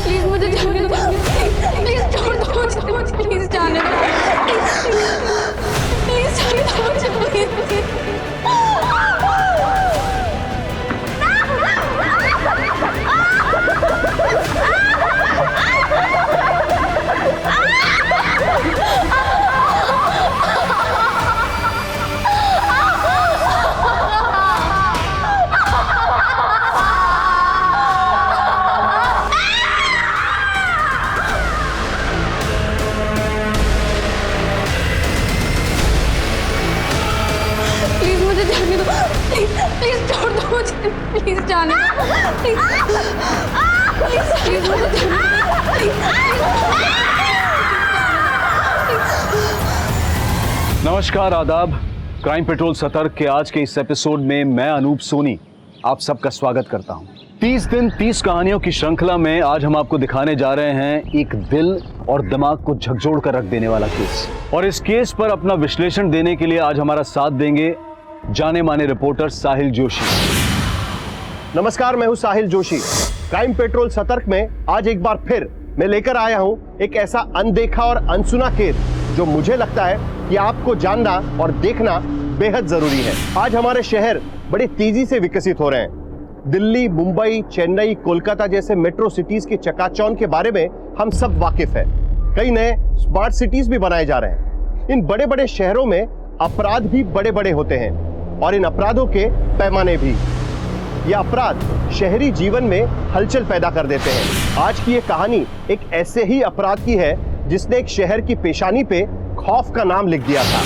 Please मुझे जाने दो, प्लीज छोड़ दो मुझे, प्लीज जाने दो, प्लीज जाने दो मुझे, प्लीज। प्लीज छोड़ दो मुझे, प्लीज जाने दो, प्लीज प्लीज मुझे नमस्कार, आदाब। क्राइम पेट्रोल सतर्क के आज के इस एपिसोड में मैं अनूप सोनी आप सबका स्वागत करता हूं। 30 दिन 30 कहानियों की श्रृंखला में आज हम आपको दिखाने जा रहे हैं एक दिल और दिमाग को झकझोर कर रख देने वाला केस। और इस केस पर अपना विश्लेषण देने के लिए आज हमारा साथ देंगे जाने माने रिपोर्टर साहिल जोशी। नमस्कार, मैं हूं साहिल जोशी। क्राइम पेट्रोल सतर्क में आज एक बार फिर मैं लेकर आया हूं एक ऐसा अनदेखा और अनसुना केस जो मुझे लगता है कि आपको जानना और देखना बेहद जरूरी है। आज हमारे शहर बड़े तेजी से विकसित हो रहे हैं। दिल्ली, मुंबई, चेन्नई, कोलकाता जैसे मेट्रो सिटीज के चकाचौंध के बारे में हम सब वाकिफ हैं। कई नए स्मार्ट सिटीज भी बनाए जा रहे हैं। इन बड़े बड़े शहरों में अपराध भी बड़े बड़े होते हैं और इन अपराधों के पैमाने भी। ये अपराध शहरी जीवन में हलचल पैदा कर देते हैं। आज की ये कहानी एक ऐसे ही अपराध की है जिसने एक शहर की पेशानी पे खौफ का नाम लिख दिया था।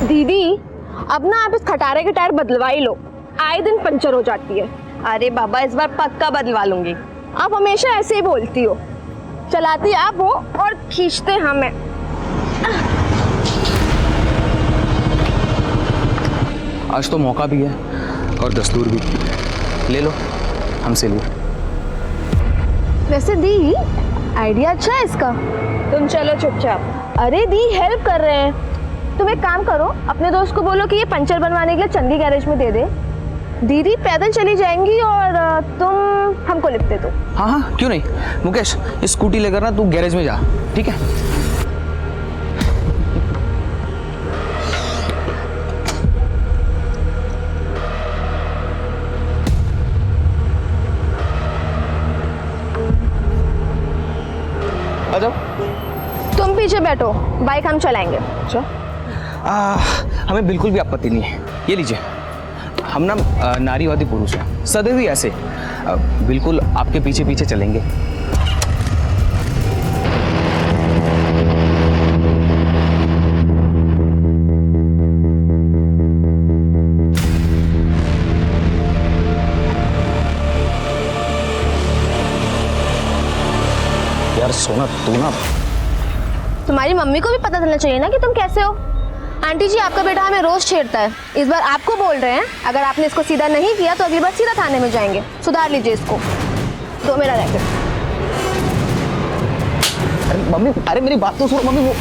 दीदी, अब ना आप इस खटारे के टायर बदलवा ही लो, आए दिन पंचर हो जाती है। अरे बाबा, इस बार पक्का बदलवा लूंगी। आप हमेशा ऐसे ही बोलती हो, चलाती आप हो और खींचते हमें। आज तो मौका भी है और दस्तूर भी। ले लो हमसे लो। वैसे दी, आइडिया अच्छा है इसका। तुम चलो चुपचाप। अरे दी, हेल्प कर रहे हैं। तुम एक काम करो, अपने दोस्त को बोलो कि ये पंचर बनवाने के लिए चंदी गैरेज में दे दे। दीदी पैदल चली जाएंगी और तुम हमको लिफ्ट दे दो। हाँ हाँ, क्यों नहीं। मुकेश, स्कूटी लेकर ना तू गैरेज में जा, ठीक है? आ जाओ। तुम पीछे बैठो, बाइक हम चलाएंगे। अच्छा, हमें बिल्कुल भी आपत्ति नहीं है। ये लीजिए, हम ना नारीवादी पुरुष हैं, सदैव ही ऐसे बिल्कुल आपके पीछे पीछे चलेंगे। यार सोना, तू ना, तुम्हारी मम्मी को भी पता चलना चाहिए ना कि तुम कैसे हो। आंटी जी, आपका बेटा हमें रोज छेड़ता है, इस बार आपको बोल रहे हैं। अगर आपने इसको सीधा नहीं किया तो अगली बार सीधा थाने में जाएंगे। सुधार लीजिए इसको। दो मेरा रैकेट। अरे मम्मी, अरे मेरी बात तो सुनो मम्मी। वो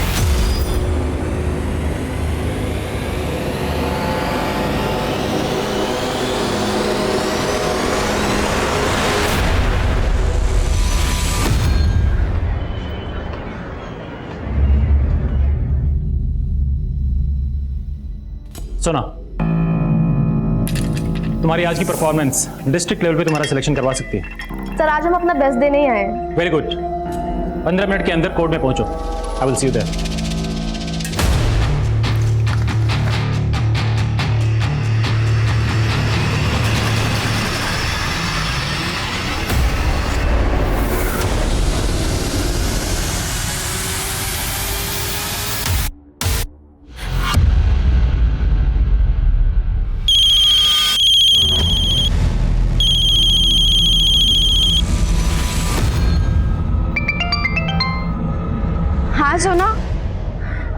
सुना, तुम्हारी आज की परफॉर्मेंस डिस्ट्रिक्ट लेवल पे तुम्हारा सिलेक्शन करवा सकती है। सर, आज हम अपना बेस्ट देने ही आए हैं। Very good. 15 मिनट के अंदर कोर्ट में पहुंचो। I will see you there. हाँ सोना,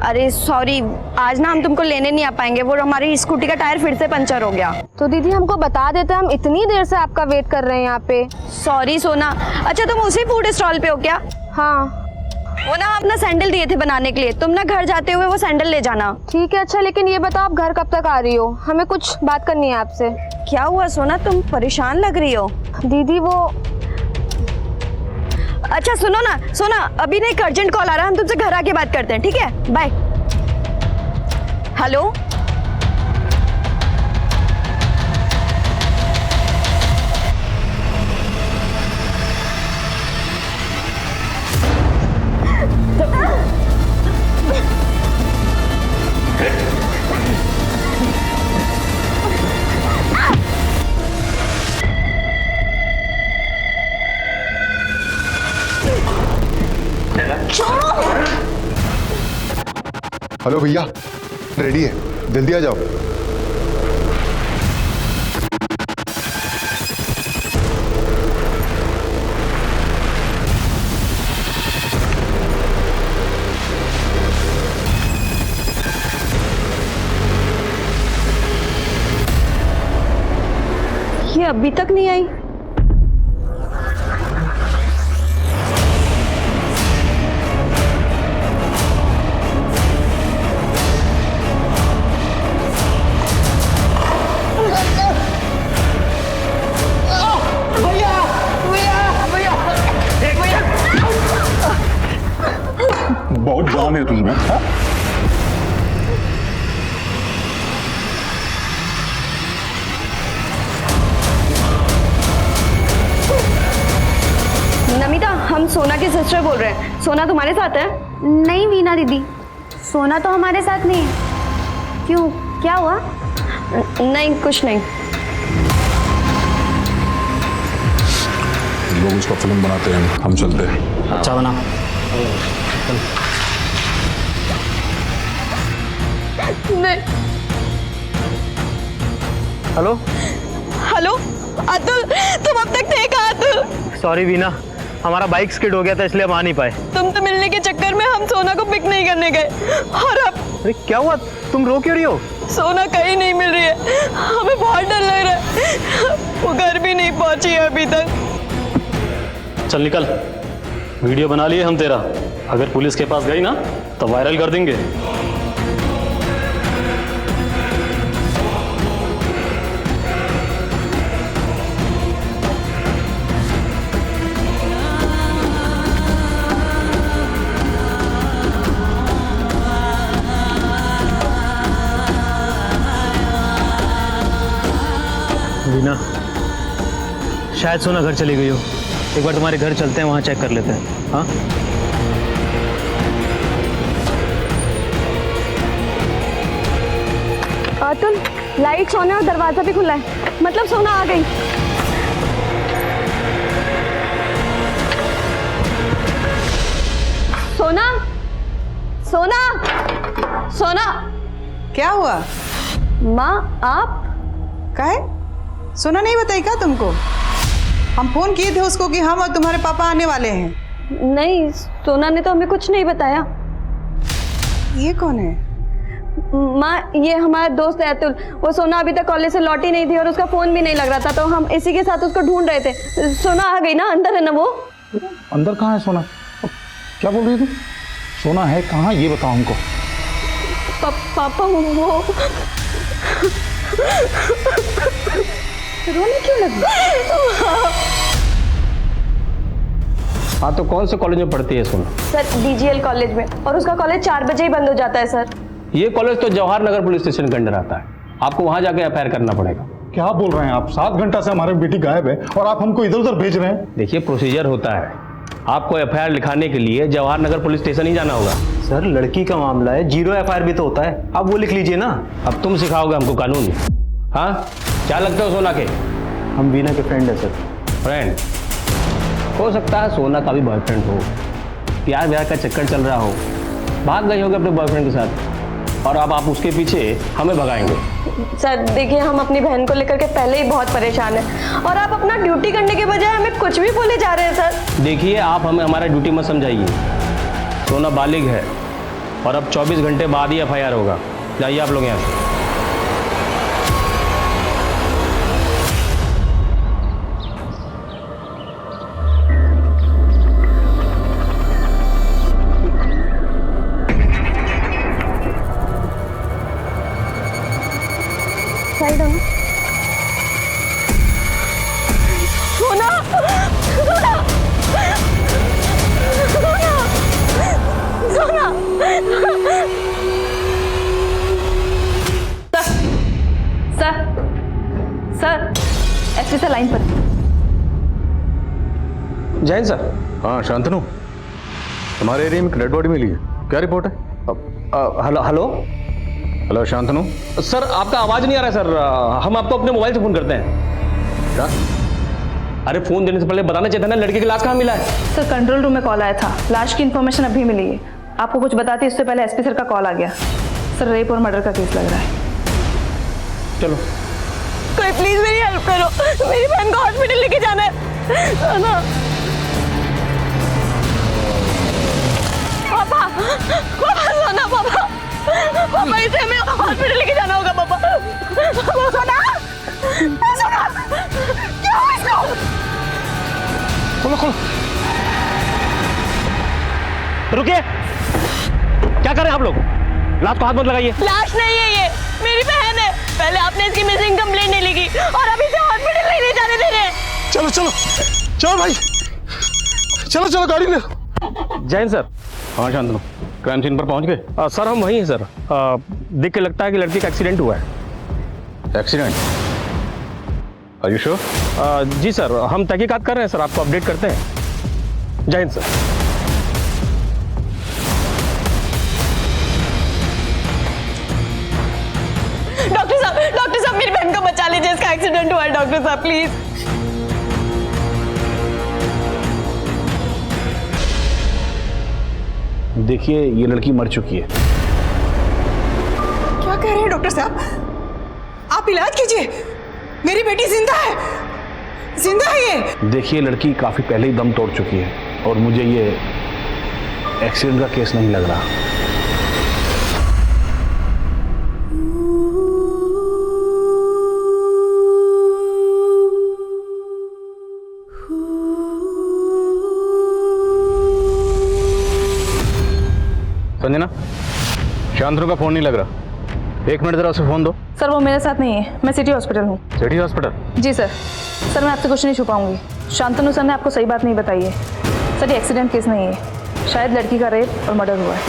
अरे सॉरी, आज ना हम तुमको लेने नहीं आ पाएंगे। वो हमारी स्कूटी का टायर फिर से पंचर हो गया। तो दीदी हमको बता देते, हम इतनी देर से आपका वेट कर रहे हैं यहाँ पे। सॉरी सोना। अच्छा, तुम उसी फूड स्टॉल पे हो क्या? हाँ। वो ना अपना सैंडल दिए थे बनाने के लिए, तुम ना घर जाते हुए वो सैंडल ले जाना। ठीक है अच्छा, लेकिन ये बताओ आप घर कब तक आ रही हो? हमें कुछ बात करनी है आपसे। क्या हुआ सोना, तुम परेशान लग रही हो? दीदी वो अच्छा सुनो ना, सोना अभी ना एक अर्जेंट कॉल आ रहा है, हम तुमसे घर आके बात करते हैं, ठीक है? बाय। हेलो हेलो भैया, रेडी है, जल्दी आ जाओ। ये अभी तक नहीं आई। बहुत जान है तुझमें। नमिता, हम सोना की सिस्टर बोल रहे हैं। सोना तुम्हारे साथ है? नहीं वीना दीदी, सोना तो हमारे साथ नहीं है। क्यों, क्या हुआ? नहीं कुछ नहीं। लोग उसका फिल्म बनाते हैं, हम चलते हैं। अच्छा बना। हेलो हेलो अतुल, तुम अब तक थे कहाँ? अतुल सॉरी वीना, हमारा बाइक स्किड हो गया था इसलिए हम आ नहीं पाए। तुम तो मिलने के चक्कर में हम सोना को पिक नहीं करने गए, और अब अरे क्या हुआ, तुम रो क्यों रही हो? सोना कहीं नहीं मिल रही है, हमें बहुत डर लग रहा है। वो घर भी नहीं पहुंची है अभी तक। चल निकल, वीडियो बना लिए हम तेरा, अगर पुलिस के पास गई ना तो वायरल कर देंगे। वीना, शायद सोना घर चली गई हो। एक बार तुम्हारे घर चलते हैं, वहाँ चेक कर लेते हैं। हाँ अतुल, लाइट्स ऑन है और दरवाजा भी खुला है, मतलब सोना आ गई। सोना, सोना, सोना। क्या हुआ? माँ आप? काहे? सोना नहीं बताई क्या तुमको? हम फोन किए थे उसको कि हम और तुम्हारे पापा आने वाले हैं। नहीं, सोना ने तो हमें कुछ नहीं बताया। ये कौन है? माँ, ये हमारा दोस्त है अतुल। वो सोना अभी तक कॉलेज से लौटी नहीं थी और उसका फोन भी नहीं लग रहा था, तो हम इसी के साथ उसको ढूंढ रहे थे। सोना आ गई ना, अंदर है ना वो? अंदर कहाँ है सोना? क्या बोल रही थी? सोना है कहाँ, ये बताओ हमको। पापा वो रोने क्यों लगी? हाँ, तो कौन से कॉलेज में पढ़ती है सोना? सर DGL कॉलेज में, और उसका कॉलेज 4 बजे ही बंद हो जाता है सर। ये कॉलेज तो जवाहर नगर पुलिस स्टेशन के अंडर आता है, आपको वहाँ जाके FIR करना पड़ेगा। क्या बोल रहे हैं आप? 7 घंटा से हमारी बेटी गायब है और आप हमको इधर उधर भेज रहे हैं। देखिए, प्रोसीजर होता है, आपको FIR लिखाने के लिए जवाहर नगर पुलिस स्टेशन ही जाना होगा। सर, लड़की का मामला है, 0 FIR भी तो होता है, आप वो लिख लीजिए ना। अब तुम सिखाओगे हमको कानून? हाँ, क्या लगता हो सोना के? हम वीना के फ्रेंड है सर। फ्रेंड हो सकता है सोना का भी बॉयफ्रेंड हो, प्यार व्यार का चक्कर चल रहा हो, भाग गई होगी अपने बॉयफ्रेंड के साथ, और अब आप उसके पीछे हमें भगाएंगे। सर देखिए, हम अपनी बहन को लेकर के पहले ही बहुत परेशान हैं, और आप अपना ड्यूटी करने के बजाय हमें कुछ भी बोले जा रहे हैं सर। देखिए, आप हमें हमारा ड्यूटी मत समझाइए। सोना बालिग है और अब 24 घंटे बाद ही FIR होगा। जाइए आप लोग यहाँ से। साइड हो। सोना सोना सोना sir sir SP sir line पर। जैन सर। हाँ शांतनु, तुम्हारे एरिया में डेड बॉडी मिली है, क्या रिपोर्ट है? Hello hello hello Shantanu. Sir, आपका आवाज नहीं आ रहा है सर। हम आपको अपने मोबाइल से फोन करते हैं। क्या? अरे फोन देने से पहले बताना चाहिए था ना, लड़के की लाश कहाँ मिला है? सर कंट्रोल रूम में कॉल आया था, लाश की इन्फॉर्मेशन अभी मिली है। आपको कुछ बताती इससे पहले एसपी सर का कॉल आ गया। सर रेप और मर्डर का केस लग रहा है। चलो कोई प्लीज मेरी हेल्प करो, मेरी बहन को हॉस्पिटल लेके जाना है ना। पापा पापा सोना पापा पापा इसे हमें हॉस्पिटल लेके जाना होगा। पापा सोना सोना क्या हुआ इसको? खोलो खोलो। रुकिए, क्या कर रहे हैं आप लोग? लाश को हाथ मत लगाइए। लाश नहीं है ये, मेरी बहन है। पहले आपने इसकी मिसिंग कंप्लेंट नहीं लिखी और अभी से हॉस्पिटल नहीं जाने दे रहे। चलो चलो चलो भाई, चलो चलो गाड़ी ले। जैन सर। हाँ शांतनु, क्राइम सीन पर पहुंच गए? सर हम वहीं हैं सर। देख के लगता है कि लड़की का एक्सीडेंट हुआ है। एक्सीडेंट? Are you sure? जी सर, हम तहकीकात कर रहे हैं सर, आपको अपडेट करते हैं। जय हिंद सर। डॉक्टर साहब मेरी बहन को बचा लीजिए, इसका एक्सीडेंट हुआ है डॉक्टर साहब प्लीज। देखिए ये लड़की मर चुकी है। क्या कह रहे हैं डॉक्टर साहब? आप इलाज कीजिए, मेरी बेटी जिंदा है, जिंदा है ये। देखिए लड़की काफी पहले ही दम तोड़ चुकी है और मुझे ये एक्सीडेंट का केस नहीं लग रहा। संजना, शांतनु का फोन नहीं लग रहा। 1 मिनट जरा उसे फोन दो। सर वो मेरे साथ नहीं है, मैं सिटी हॉस्पिटल हूँ। City hospital? जी सर। सर मैं आपसे कुछ नहीं छुपाऊंगी, शांतनु सर ने आपको सही बात नहीं बताई है। सर ये एक्सीडेंट केस नहीं है, शायद लड़की का रेप और मर्डर हुआ है।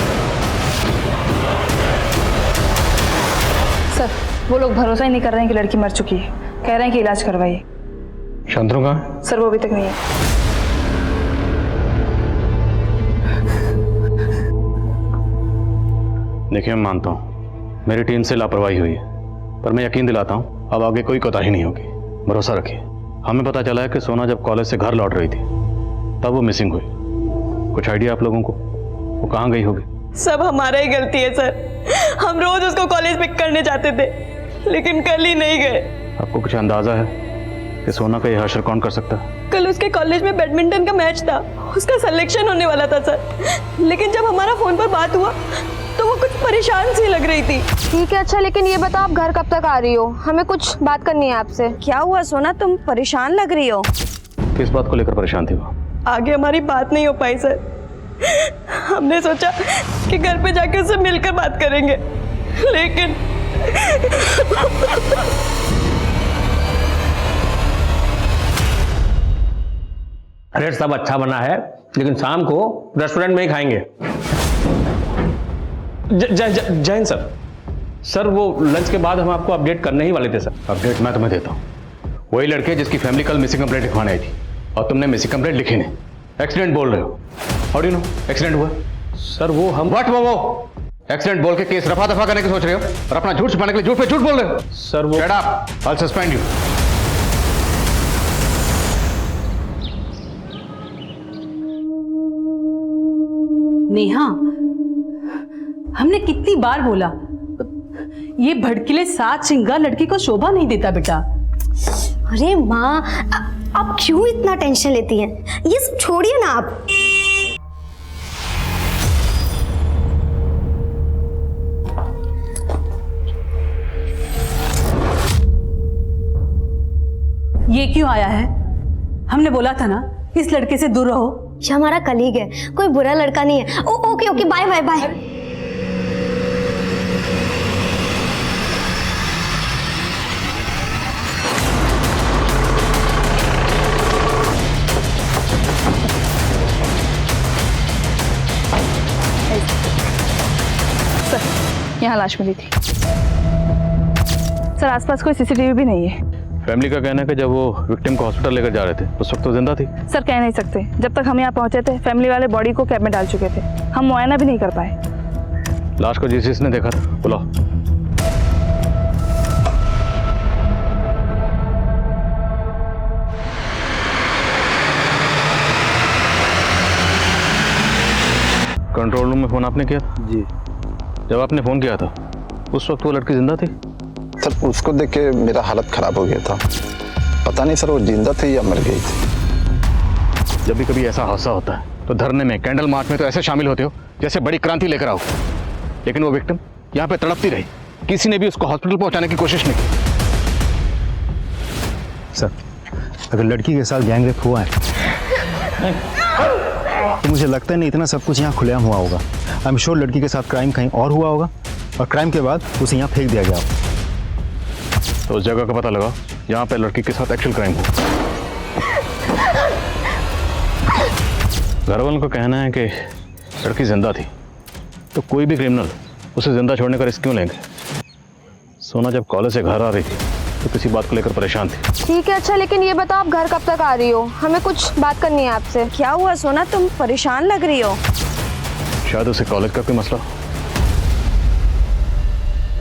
सर वो लोग भरोसा ही नहीं कर रहे हैं कि लड़की मर चुकी है, कह रहे हैं कि इलाज करवाइए। शांतनु कहाँ है? सर वो अभी तक नहीं है। देखिए मैं मानता हूँ मेरी टीम से लापरवाही हुई है, पर मैं यकीन दिलाता हूँ अब आगे कोई कोताही नहीं होगी। भरोसा रखिए। हमें पता चला है कि सोना जब कॉलेज से घर लौट रही थी तब वो मिसिंग हुई। कुछ आइडिया आप लोगों को वो कहाँ गई होगी? सब हमारा ही गलती है सर, हम रोज उसको कॉलेज पिक करने जाते थे लेकिन कल ही नहीं गए। आपको कुछ अंदाजा है कि सोना का यह हशर कौन कर सकता है? कल उसके कॉलेज में बैडमिंटन का मैच था, उसका सिलेक्शन होने वाला था सर, लेकिन जब हमारा फोन पर बात हुआ तो वो कुछ परेशान सी लग रही थी। ठीक है अच्छा, लेकिन ये बताओ आप घर कब तक आ रही हो? हमें कुछ बात करनी है आपसे। क्या हुआ सोना, तुम परेशान लग रही हो? किस बात को लेकर परेशान थी वो? आगे हमारी बात नहीं हो पाई सर, हमने सोचा कि घर पे जाके उससे मिलकर बात करेंगे, लेकिन रेट सब अच्छा बना है, लेकिन शाम को रेस्टोरेंट में ही खाएंगे। जैन सर। सर वो लंच के बाद हम आपको अपडेट करने ही वाले थे सर। अपडेट मैं तुम्हें देता हूँ। वही लड़के जिसकी फैमिली कल मिसिंग कंप्लेंट लिखवाने आई थी और तुमने मिसिंग कंप्लेंट लिखी नहीं, एक्सीडेंट बोल रहे हो। How do you know accident हुआ? सर वो हम व्हाट वो एक्सीडेंट बोल के केस रफा दफा करने की सोच रहे हो और अपना झूठ छुपाने के लिए झूठ पे झूठ बोल रहे हो। सर वो shut up, I will suspend you. Neha, हमने कितनी बार बोला, ये भड़कीले सात श्रृंगार लड़की को शोभा नहीं देता बेटा। अरे माँ, आप क्यों इतना टेंशन लेती हैं? ये सब छोड़िए ना आप। ये क्यों आया है? हमने बोला था ना इस लड़के से दूर रहो। ये हमारा कलीग है, कोई बुरा लड़का नहीं है। Okay okay, bye bye bye. यहाँ लाश मिली थी। सर आसपास कोई सीसीटीवी भी नहीं है। फैमिली का कहना है कि जब वो विक्टिम को हॉस्पिटल लेकर जा रहे थे उस वक्त तो जिंदा थी। सर कह नहीं सकते, जब तक हम यहाँ पहुँचे थे फैमिली वाले बॉडी को कैब में डाल चुके थे, हम मुआयना भी नहीं कर पाए। लाश को जिसने देखा था बुलाओ। कंट्रोल रूम में फोन आपने किया था? जी जब आपने फोन किया था उस वक्त वो लड़की जिंदा थी? सर उसको देख के मेरा हालत खराब हो गया था, पता नहीं सर वो जिंदा थी या मर गई थी। जब भी कभी ऐसा हादसा होता है तो धरने में, कैंडल मार्च में तो ऐसे शामिल होते हो जैसे बड़ी क्रांति लेकर आओ, लेकिन वो विक्टिम यहाँ पे तड़पती रही, किसी ने भी उसको हॉस्पिटल पहुंचाने की कोशिश नहीं की। सर अगर लड़की के साथ गैंग रेप हुआ है तो मुझे लगता है नहीं इतना सब कुछ यहाँ खुलेआम हुआ होगा। आई एम श्योर लड़की के साथ क्राइम कहीं और हुआ होगा और क्राइम के बाद उसे यहाँ फेंक दिया गया होगा। तो उस जगह का पता लगा जहाँ पे लड़की के साथ एक्चुअल क्राइम हुआ। घर वालों का कहना है कि लड़की जिंदा थी, तो कोई भी क्रिमिनल उसे जिंदा छोड़ने का रिस्क क्यों लेंगे? सोना जब कॉलेज से घर आ रही थी तो किसी बात को लेकर परेशान थी। ठीक है अच्छा, लेकिन ये बताओ आप घर कब तक आ रही हो? हमें कुछ बात करनी है आपसे। क्या हुआ सोना, तुम परेशान लग रही हो? शायद उसे कॉलेज का कोई मसला।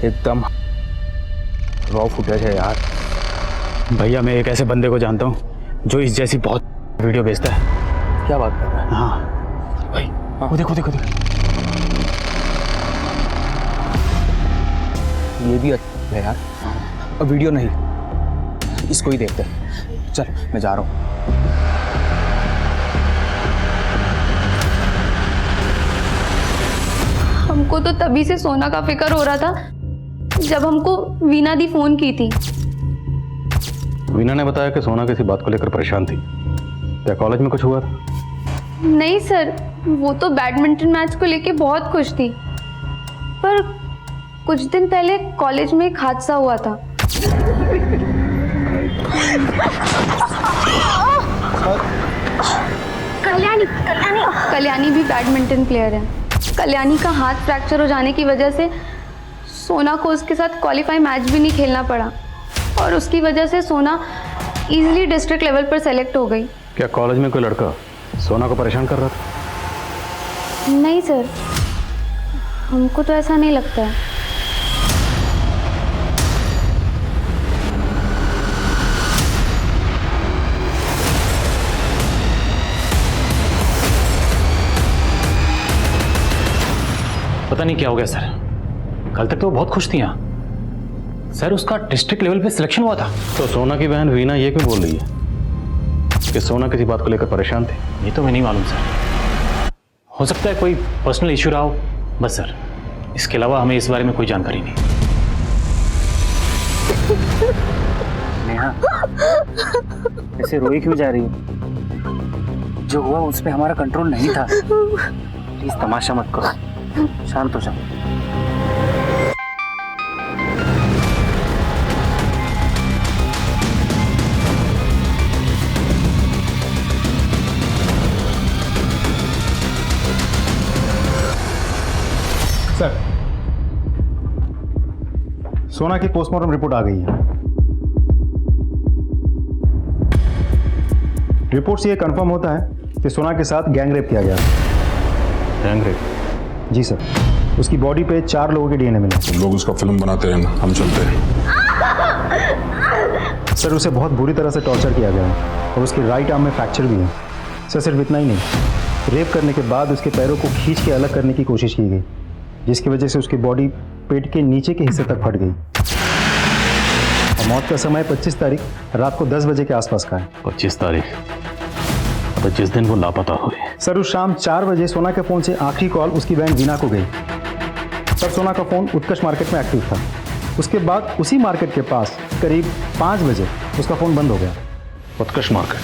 एकदम रॉ फुटेज है यार। भैया मैं एक ऐसे बंदे को जानता हूँ जो इस जैसी बहुत वीडियो भेजता है। क्या बात कर रहा है? हाँ भाई वो देखो देखो देखो, ये भी अच्छा है यार। अब वीडियो नहीं, इसको ही देखते हैं। चल मैं जा रहा हूँ। हमको तो तभी से सोना का फिक्र हो रहा था जब हमको वीना दी फोन की थी। वीना ने बताया कि सोना किसी बात को लेकर परेशान थी। क्या कॉलेज में कुछ हुआ था? नहीं सर, वो तो बैडमिंटन मैच को लेके बहुत खुश थी, पर कुछ दिन पहले कॉलेज में एक हादसा हुआ था। कल्याणी भी बैडमिंटन प्लेयर है। कल्याणी का हाथ फ्रैक्चर हो जाने की वजह से सोना को उसके साथ क्वालिफाई मैच भी नहीं खेलना पड़ा और उसकी वजह से सोना इजीली डिस्ट्रिक्ट लेवल पर सेलेक्ट हो गई। क्या कॉलेज में कोई लड़का सोना को परेशान कर रहा था? नहीं सर, हमको तो ऐसा नहीं लगता है। पता नहीं क्या हो गया सर, कल तक तो वो बहुत खुश थी यहाँ। सर उसका डिस्ट्रिक्ट लेवल पे सिलेक्शन हुआ था। तो सोना की बहन वीना ये क्यों बोल रही है कि सोना किसी बात को लेकर परेशान थी? ये तो मैं नहीं मालूम सर, हो सकता है कोई पर्सनल इश्यू रहा हो बस सर, इसके अलावा हमें इस बारे में कोई जानकारी नहीं। नेहा ऐसे रोई क्यों जा रही हो? जो हुआ उस पर हमारा कंट्रोल नहीं था। प्लीज तमाशा मत करो, शांत हो जाओ। सर सोना की पोस्टमार्टम रिपोर्ट आ गई है। रिपोर्ट से यह कंफर्म होता है कि सोना के साथ गैंग रेप किया गया। Gang rape? जी सर, उसकी बॉडी पे 4 लोगों के डीएनए मिले। तुम लोग उसका फिल्म बनाते हैं ना, हम चलते हैं। सर उसे बहुत बुरी तरह से टॉर्चर किया गया है और उसके राइट आर्म में फ्रैक्चर भी है। सर सिर्फ इतना ही नहीं, रेप करने के बाद उसके पैरों को खींच के अलग करने की कोशिश की गई, जिसकी वजह से उसकी बॉडी पेट के नीचे के हिस्से तक फट गई। और मौत का समय 25 तारीख रात को 10 बजे के आसपास का है। 25 तारीख? तो जिस दिन वो लापता हुए। सर उस शाम 4 बजे सोना के फ़ोन से आखिरी कॉल उसकी बहन वीना को गई। सर सोना का फ़ोन उत्कर्ष मार्केट में एक्टिव था। उसके बाद उसी मार्केट के पास करीब 5 बजे उसका फ़ोन बंद हो गया। उत्कर्ष मार्केट?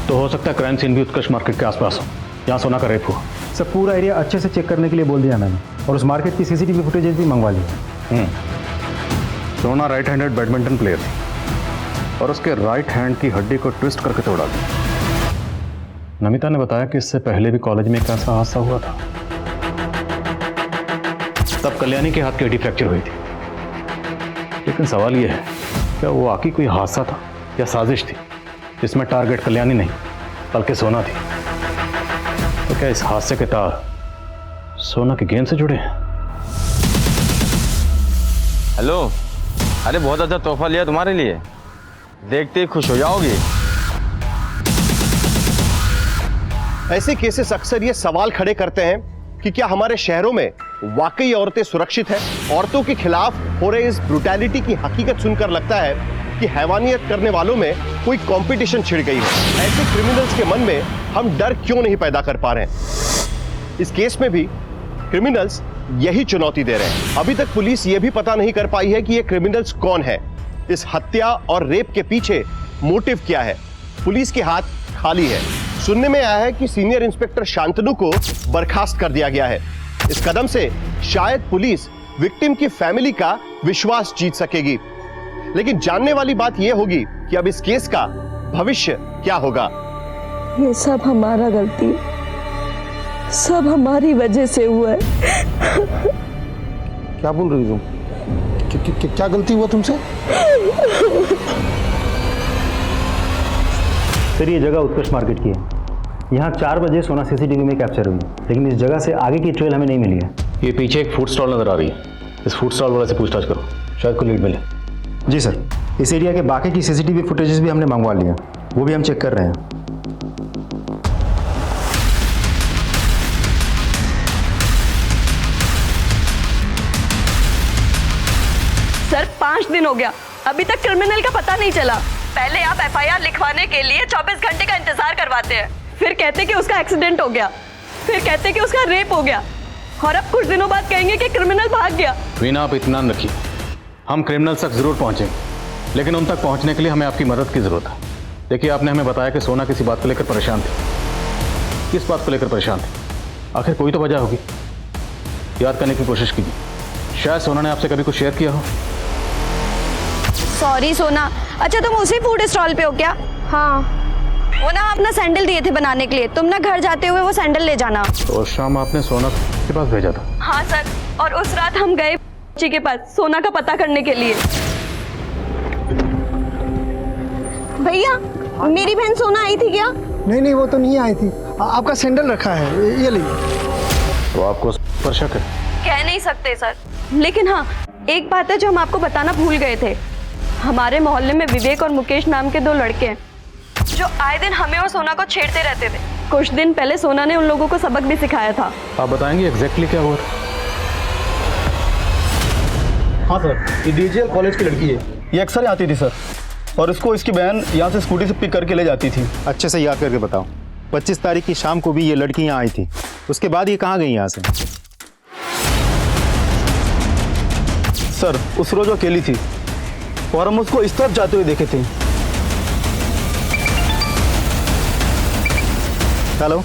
तो हो सकता है क्राइम सीन भी उत्कर्ष मार्केट के आसपास हो, यहाँ सोना का रेप हुआ। सर पूरा एरिया अच्छे से चेक करने के लिए बोल दिया मैंने और उस मार्केट की सीसीटीवी फुटेजेस भी मंगवा ली। सोना राइट हैंडेड बैडमिंटन प्लेयर थी और उसके राइट हैंड की हड्डी को ट्विस्ट करके तोड़ा दिया। नमिता ने बताया कि इससे पहले भी कॉलेज में एक ऐसा हादसा हुआ था। तब कल्याणी के हाथ की हड्डी फ्रैक्चर हुई थी। लेकिन सवाल यह है, क्या वो वाकई कोई हादसा था या साजिश थी जिसमें टारगेट कल्याणी नहीं बल्कि सोना थी? तो क्या इस हादसे के तार सोना के गेम से जुड़े हैं? हेलो, अरे बहुत अच्छा तोहफा लिया तुम्हारे लिए, देखते ही खुश हो जाओगी। ऐसे केसेस अक्सर ये सवाल खड़े करते हैं कि क्या हमारे शहरों में वाकई औरतें सुरक्षित हैं? औरतों के खिलाफ हो रहे इस ब्रुटैलिटी की हकीकत सुनकर लगता है कि हैवानियत करने वालों में कोई कंपटीशन छिड़ गई है। ऐसे क्रिमिनल्स के मन में हम डर क्यों नहीं पैदा कर पा रहे हैं? इस केस में भी क्रिमिनल्स यही चुनौती दे रहे हैं। अभी तक पुलिस ये भी पता नहीं कर पाई है कि ये क्रिमिनल्स कौन है, इस हत्या और रेप के पीछे मोटिव क्या है। पुलिस के हाथ खाली है। सुनने में आया है कि सीनियर इंस्पेक्टर शांतनु को बर्खास्त कर दिया गया है। इस कदम से शायद पुलिस विक्टिम की फैमिली का विश्वास जीत सकेगी। लेकिन जानने वाली बात यह होगी कि अब इस केस का भविष्य क्या होगा। ये सब हमारा गलती है, सब हमारी वजह से हुआ है। क्या बोल रही तुम? क्या गलती हुआ तुमसे? सर ये जगह उत्कृष्ट मार्केट की है। यहाँ 4 बजे सोना सीसीटीवी में कैप्चर हुई, लेकिन इस जगह से आगे की ट्रेल हमें नहीं मिली है। ये पीछे एक फूड स्टॉल नजर आ रही है, इस फूड स्टॉल वाले से पूछताछ करो, शायद कोई लीड मिले। जी सर, इस एरिया के बाकी की सीसीटीवी फुटेजेस भी हमने मंगवा लिया, वो भी हम चेक कर रहे हैं। सर 5 दिन हो गया, अभी तक क्रिमिनल का पता नहीं चला। पहले आप एफआईआर लिखवाने के लिए 24 घंटे का इंतजार करवाते हैं, फिर कहते कि उसका एक्सीडेंट हो गया, फिर कहते कि उसका रेप हो गया, और अब कुछ दिनों बाद कहेंगे कि क्रिमिनल भाग गया। वीना, आप इत्मीनान रखिए, हम क्रिमिनल तक जरूर पहुंचेंगे, लेकिन उन तक पहुंचने के लिए हमें आपकी मदद की जरूरत है। देखिए, आपने हमें बताया कि सोना किसी बात को लेकर परेशान थी। किस बात को लेकर परेशान थी? आखिर कोई तो वजह होगी। याद करने की कोशिश कीजिए, शायद सोना ने आपसे कभी कुछ शेयर किया हो। सॉरी सोना। अच्छा तुम उसी फूड स्टॉल पे हो क्या? हाँ। वो ना अपना सैंडल दिए थे बनाने के लिए, तुम ना घर जाते हुए वो सैंडल ले जाना। तो उस शाम आपने सोना के पास भेजा था? हाँ सर, और उस रात हम गए जी के पास सोना का पता करने के लिए। भैया, मेरी बहन सोना आई थी क्या? नहीं, वो तो नहीं आई थी। आपका सैंडल रखा है, ये लीजिए। तो आपको पर शक है? कह नहीं सकते सर, लेकिन हाँ एक बात है जो हम आपको बताना भूल गए थे। हमारे मोहल्ले में विवेक और मुकेश नाम के 2 लड़के हैं जो आए दिन हमें और सोना को छेड़ते रहते थे। कुछ दिन पहले सोना ने उन लोगों को सबक भी सिखाया था। आप बताएंगे एग्जैक्टली क्या हुआ? हाँ सर, ये डीजीएल कॉलेज की लड़की है, ये अक्सर आती थी सर, और इसको इसकी बहन यहाँ से स्कूटी से पिक करके ले जाती थी। अच्छे से याद करके बताओ, 25 तारीख की शाम को भी ये लड़की यहाँ आई थी, उसके बाद ये कहाँ गई यहाँ से? सर उस रोज अकेली थी और हम उसको इस तरफ जाते हुए देखे थे। हेलो,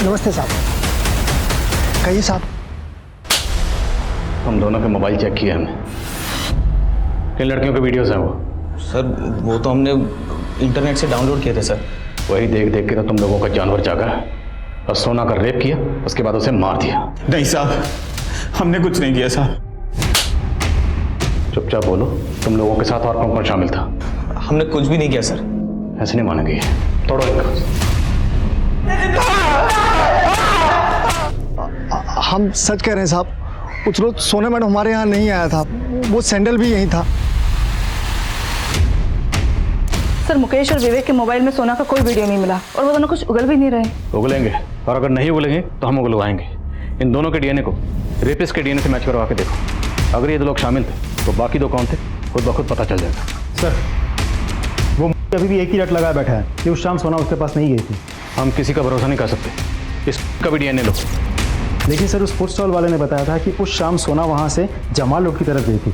नमस्ते साहब। कहिए साहब। हम दोनों के मोबाइल चेक किए हमने, किन लड़कियों के वीडियोस हैं वो? सर वो तो हमने इंटरनेट से डाउनलोड किए थे सर। वही देख देख के तो तुम लोगों का जानवर जागा है और सोना का रेप किया, उसके बाद उसे मार दिया। नहीं साहब, हमने कुछ नहीं किया साहब। चुपचाप बोलो, तुम लोगों के साथ और कौन कौन शामिल था? हमने कुछ भी नहीं किया सर। ऐसे नहीं मानेंगे, तोड़ो इनको। हम सच कह रहे हैं साहब, उस रोज सोना मैडम हमारे यहाँ नहीं आया था, वो सैंडल भी यहीं था। सर मुकेश और विवेक के मोबाइल में सोना का कोई वीडियो नहीं मिला और वो दोनों कुछ उगल भी नहीं रहे। उगलेंगे, और अगर नहीं उगलेंगे तो हम उगलवाएंगे। इन दोनों के डीएनए को रेपिस्ट के डीएनए से मैच करवा के देखो। अगर ये 2 लोग शामिल थे तो बाकी 2 कौन थे खुद ब खुद पता चल जाएगा। सर वो अभी भी एक ही रट लगाए बैठा है कि उस शाम सोना उसके पास नहीं गई थी। हम किसी का भरोसा नहीं कर सकते, इसका भी डीएनए लो। लेकिन सर उस फूड स्टॉल वाले ने बताया था कि उस शाम सोना वहाँ से जमाल रोड की तरफ गई थी।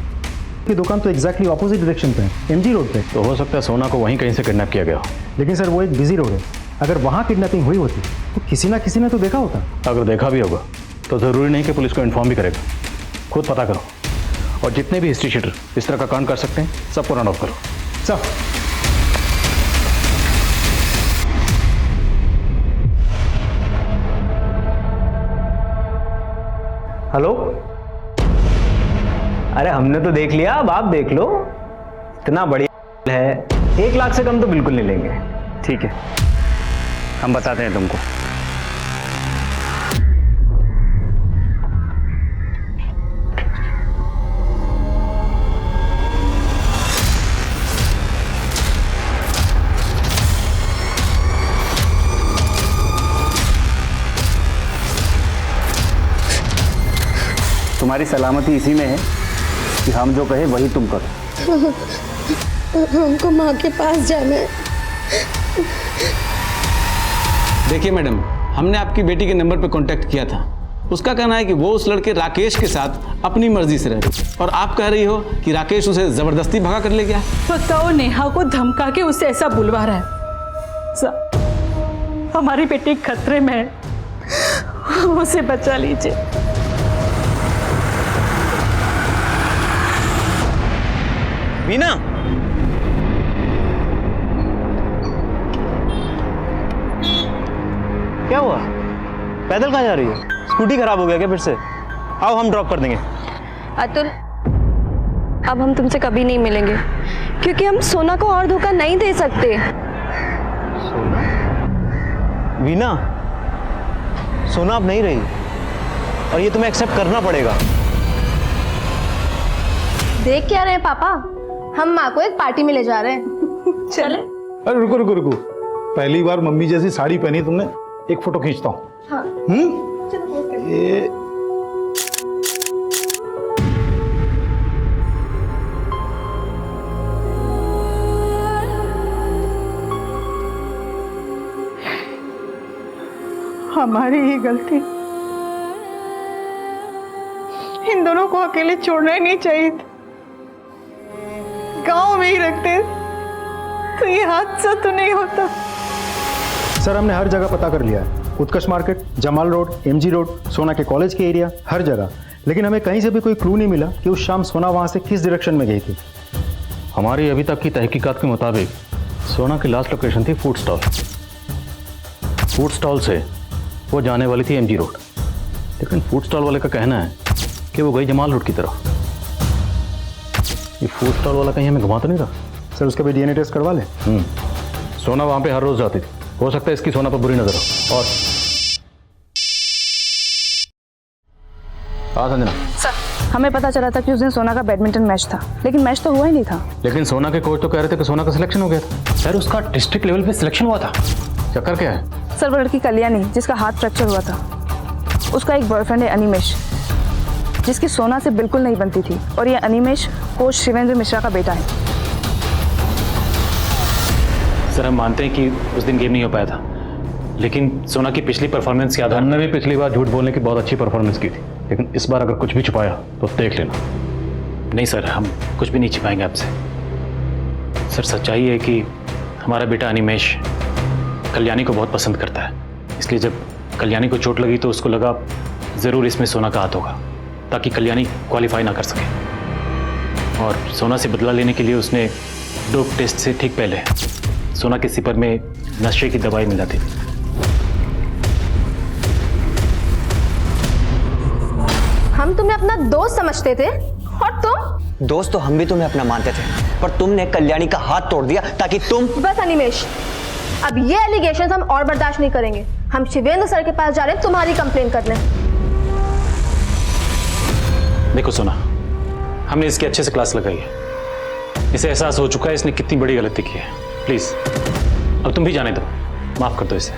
की दुकान तो एग्जैक्टली ऑपोजिट डायरेक्शन पे है, एमजी रोड पे। तो हो सकता है सोना को वहीं कहीं से किडनैप किया गया हो। लेकिन सर वो एक बिजी रोड है, अगर वहाँ किडनैपिंग हुई होती तो किसी ना किसी ने तो देखा होता। अगर देखा भी होगा तो ज़रूरी नहीं कि पुलिस को इन्फॉर्म भी करेगा। खुद पता करो और जितने भी हिस्ट्री शीटर इस तरह का कांड कर सकते हैं सबको रन ऑफ करो। सब हेलो, अरे हमने तो देख लिया, अब आप देख लो। इतना बढ़िया है, 1 लाख से कम तो बिल्कुल नहीं लेंगे। ठीक है, हम बताते हैं तुमको। तुम्हारी सलामती इसी में है कि हम जो कहे वही तुम करो। हमको माँ के पास जाना है। देखिए मैडम, हमने आपकी बेटी के नंबर पर कांटेक्ट किया था। उसका कहना है कि वो उस लड़के राकेश के साथ अपनी मर्जी से रह रही, और आप कह रही हो कि राकेश उसे जबरदस्ती भगा कर ले गया। बताओ, नेहा को धमका के उसे ऐसा बुलवा रहा है। हमारी बेटी खतरे में है, उसे बचा लीजिए। मीना, क्या हुआ? पैदल कहाँ जा रही है? स्कूटी खराब हो गया क्या फिर से? आओ हम ड्रॉप कर देंगे। अतुल, अब हम तुमसे कभी नहीं मिलेंगे, क्योंकि हम सोना को और धोखा नहीं दे सकते। वीना, सोना अब नहीं रही और ये तुम्हें एक्सेप्ट करना पड़ेगा। देख क्या रहे हैं पापा? हम माँ को एक पार्टी में ले जा रहे हैं। चले? अरे रुको रुको रुको, पहली बार मम्मी जैसी साड़ी पहनी तुमने, एक फोटो खींचता हूँ। हाँ। ये हमारी ही गलती, इन दोनों को अकेले छोड़ना ही नहीं चाहिए था। गांव में ही रखते तो ये हादसा तो नहीं होता। सर, हमने हर जगह पता कर लिया है, Utkarsh market, Jamal road, MG road, Sona के कॉलेज के एरिया, हर जगह। लेकिन हमें कहीं से भी कोई क्लू नहीं मिला कि उस शाम सोना वहां से किस डायरेक्शन में गई थी। हमारी अभी तक की तहकीकात के मुताबिक सोना की लास्ट लोकेशन थी फूड स्टॉल। फूड स्टॉल से वो जाने वाली थी एमजी रोड, लेकिन फूड स्टॉल वाले का कहना है कि वो गई जमाल रोड की तरफ। ये फूड स्टॉल वाला कहीं हमें घुमा तो नहीं रहा? सर, उसका भी डीएनए टेस्ट करवा लें। सोना वहां पे हर रोज जाती थी, हो सकता है इसकी सोना पर बुरी नजर हो। और संजना सर, हमें पता चला था कि उस दिन सोना का बैडमिंटन मैच था, लेकिन मैच तो हुआ ही नहीं था। लेकिन सोना के कोच तो कह रहे थे कि सोना का सिलेक्शन हो गया था। सर, उसका डिस्ट्रिक्ट लेवल पे सिलेक्शन हुआ था। चक्कर क्या है? सर, वो लड़की कल्याणी, जिसका हाथ फ्रैक्चर हुआ था, उसका एक बॉयफ्रेंड है अनिमेश, जिसकी सोना से बिल्कुल नहीं बनती थी। और ये अनिमेश कोच शिवेंद्र मिश्रा का बेटा है। सर, हम मानते हैं कि उस दिन गेम नहीं हो पाया था, लेकिन सोना की पिछली परफॉर्मेंस के आधार हमने भी पिछली बार झूठ बोलने की बहुत अच्छी परफॉर्मेंस की थी, लेकिन इस बार अगर कुछ भी छुपाया तो देख लेना। नहीं सर, हम कुछ भी नहीं छिपाएंगे आपसे। सर, सच्चाई है कि हमारा बेटा अनिमेश कल्याणी को बहुत पसंद करता है, इसलिए जब कल्याणी को चोट लगी तो उसको लगा ज़रूर इसमें सोना का हाथ होगा, ताकि कल्याणी क्वालिफाई ना कर सके। और सोना से बदला लेने के लिए उसने डोप टेस्ट से ठीक पहले सोना के सिपर में नशे की दवाई मिला थी। हम तुम्हें अपना दोस्त समझते थे, और तुम? दोस्त तो हम भी तुम्हें अपना मानते थे, पर तुमने कल्याणी का हाथ तोड़ दिया ताकि तुम। बस अनिमेश, अब ये एलिगेशंस हम और बर्दाश्त नहीं करेंगे। हम शिवेंद्र सर के पास जा रहे हैं तुम्हारी कंप्लेन करने। देखो सोना, हमने इसकी अच्छे से क्लास लगाई है, इसे एहसास हो चुका है इसने कितनी बड़ी गलती की है। प्लीज अब तुम भी जाने दो, माफ कर दो इसे।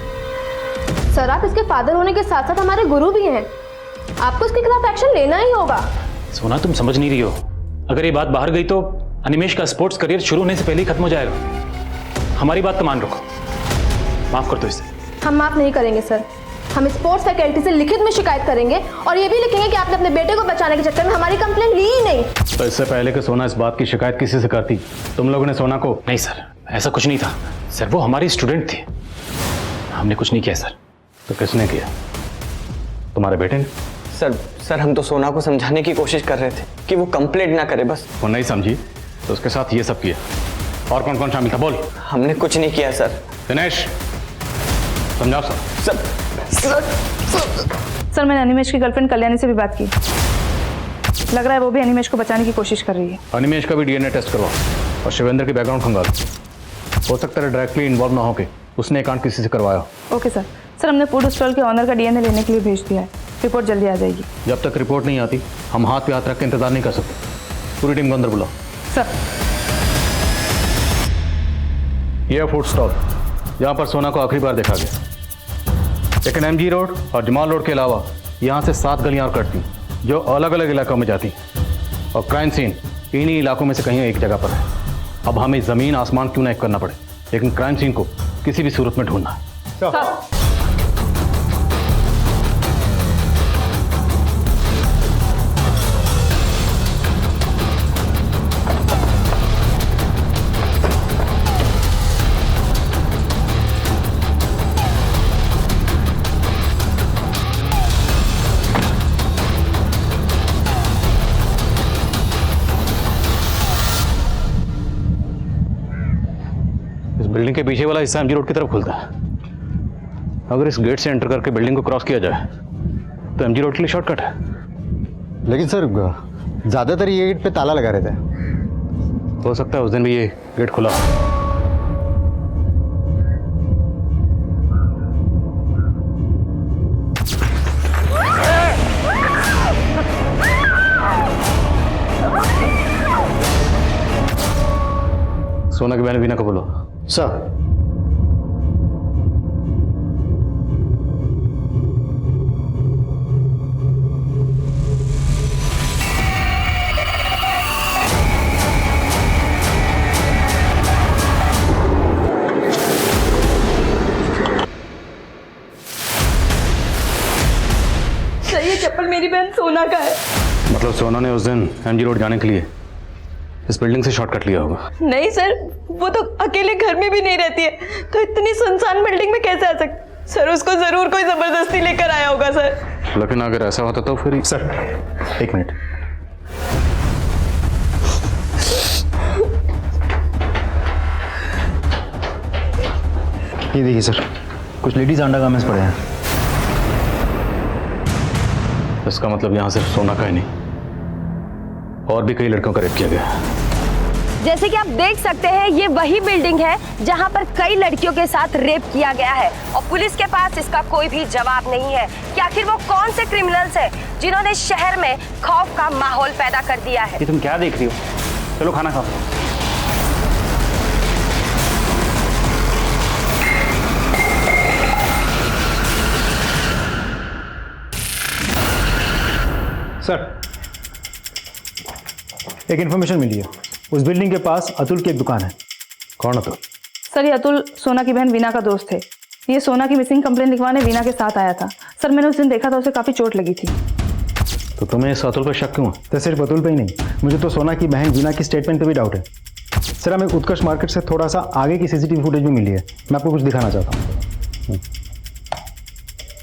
सर, आप इसके फादर होने के साथ साथ हमारे गुरु भी हैं, आपको इसके खिलाफ एक्शन लेना ही होगा। सोना, तुम समझ नहीं रही हो, अगर ये बात बाहर गई तो अनिमेश का स्पोर्ट्स करियर शुरू होने से पहले ही खत्म हो जाएगा। हमारी बात तो मान रखो, माफ कर दो इसे। हम माफ नहीं करेंगे सर, हम स्पोर्ट्स फैकल्टी से लिखित में शिकायत करेंगे और ये भी लिखेंगे कि आपने अपने बेटे को बचाने के चक्कर में हमारी कंप्लेंट ली ही नहीं। तो इससे पहले कि सोना इस बात की शिकायत किसी से करती, तुम लोगों ने सोना को। नहीं सर, ऐसा कुछ नहीं था सर, वो हमारी स्टूडेंट थी। हमने कुछ नहीं किया सर। तो किसने किया? तुम्हारे बेटे ने? सर हम तो सोना को समझाने की कोशिश कर रहे थे कि वो कंप्लेंट ना करे बस। वो नहीं समझी तो उसके साथ ये सब किया। और कौन कौन शामिल था बोल। हमने कुछ नहीं किया सर। दिनेश समझाओ सर। सर मैंने अनिमेश की गर्लफ्रेंड कल्याणी से भी बात की, लग रहा है वो भी अनिमेश को बचाने की कोशिश कर रही है। अनिमेश का भी डीएनए टेस्ट करवाओ और शिवेंद्र की बैकग्राउंड खंगालो। हो सकता है डायरेक्टली इन्वॉल्व ना होके उसने कांड किसी से करवाया। Okay sir. सर हमने फूड स्टॉल के ऑनर का डीएनए लेने के लिए भेज दिया है, रिपोर्ट जल्दी आ जाएगी। जब तक रिपोर्ट नहीं आती हम हाथ पे हाथ रख के इंतजार नहीं कर सकते। पूरी टीम को अंदर बुलाओ। सर यह फूड स्टॉल जहाँ पर सोना को आखिरी बार देखा गया, लेकिन एमजी रोड और जमाल रोड के अलावा यहाँ से 7 गलियाँ और कटती जो अलग अलग इलाकों में जाती, और क्राइम सीन इन्हीं इलाकों में से कहीं एक जगह पर है। अब हमें ज़मीन आसमान क्यों ना एक करना पड़े, लेकिन क्राइम सीन को किसी भी सूरत में ढूंढना है। बिल्डिंग के पीछे वाला हिस्सा एमजी रोड की तरफ खुलता है। अगर इस गेट से एंटर करके बिल्डिंग को क्रॉस किया जाए तो एमजी रोड के लिए शॉर्टकट है। लेकिन सर ज़्यादातर ये गेट पे ताला लगा रहता है। हो सकता है उस दिन भी ये गेट खुला हो। सोना की बहन वीना को बोलो। सर सर ये चप्पल मेरी बहन सोना का है। मतलब सोना ने उस दिन एमजी रोड जाने के लिए इस बिल्डिंग से शॉर्टकट लिया होगा। नहीं सर, वो तो अकेले घर में भी नहीं रहती है, तो इतनी सुनसान बिल्डिंग में कैसे आ सकती? सर उसको जरूर कोई जबरदस्ती लेकर आया होगा सर। लेकिन अगर ऐसा होता तो फिर सर 1 मिनट। ये देखिए सर, कुछ लेडीज अंडर गारमेंट्स पड़े हैं। इसका मतलब यहाँ सिर्फ सोना का ही नहीं, और भी कई लड़कों का रेप किया गया। जैसे कि आप देख सकते हैं ये वही बिल्डिंग है जहां पर कई लड़कियों के साथ रेप किया गया है और पुलिस के पास इसका कोई भी जवाब नहीं है कि आखिर वो कौन से क्रिमिनल्स हैं जिन्होंने शहर में खौफ का माहौल पैदा कर दिया है। ये तुम क्या देख रही हो? चलो खाना खाओ। सर एक इन्फॉर्मेशन मिली है, उस बिल्डिंग के पास अतुल की एक दुकान है। कौन अतुल? सर ये अतुल सोना की बहन वीना का दोस्त है। ये सोना की मिसिंग कंप्लेंट लिखवाने वीना के साथ आया था। सर मैंने उस दिन देखा था, उसे काफ़ी चोट लगी थी। तो तुम्हें इस अतुल पर शक क्यों है? तो सिर्फ अतुल पे ही नहीं, मुझे तो सोना की बहन वीना की स्टेटमेंट पे भी डाउट है। सर हमें उत्कर्ष मार्केट से थोड़ा सा आगे की सीसीटीवी फुटेज भी मिली है, मैं आपको कुछ दिखाना चाहता हूँ।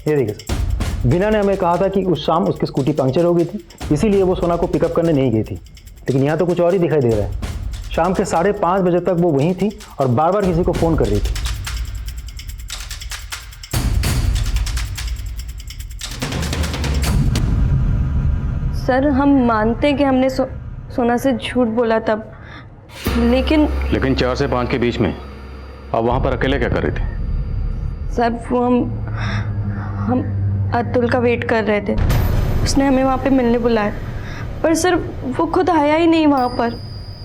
ये देखिए सर, वीना ने हमें कहा था कि उस शाम उसकी स्कूटी पंक्चर हो गई थी, इसीलिए वो सोना को पिकअप करने नहीं गई थी। लेकिन यहाँ तो कुछ और ही दिखाई दे रहा है। शाम के 5:30 बजे तक वो वहीं थी और बार बार किसी को फ़ोन कर रही थी। सर हम मानते हैं कि हमने सोना से झूठ बोला तब, लेकिन 4 से 5 के बीच में आप वहाँ पर अकेले क्या कर रहे थे? सर वो हम अतुल का वेट कर रहे थे, उसने हमें वहाँ पे मिलने बुलाया, पर सर वो खुद आया ही नहीं वहाँ पर।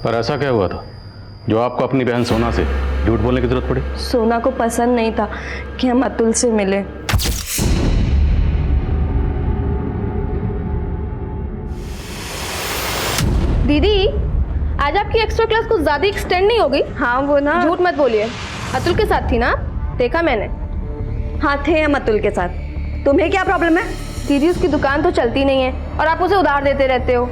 पर ऐसा क्या हुआ था जो आपको अपनी बहन सोना से झूठ बोलने की जरूरत पड़ी? सोना को पसंद नहीं था कि हम अतुल से मिले। दीदी आज आपकी एक्स्ट्रा क्लास कुछ ज्यादा एक्सटेंड नहीं हो गई? हाँ वो ना, झूठ मत बोलिए, अतुल के साथ थी ना? देखा मैंने। हाँ थे हम अतुल के साथ। तुम्हें क्या प्रॉब्लम है? दीदी उसकी दुकान तो चलती नहीं है और आप उसे उधार देते रहते हो।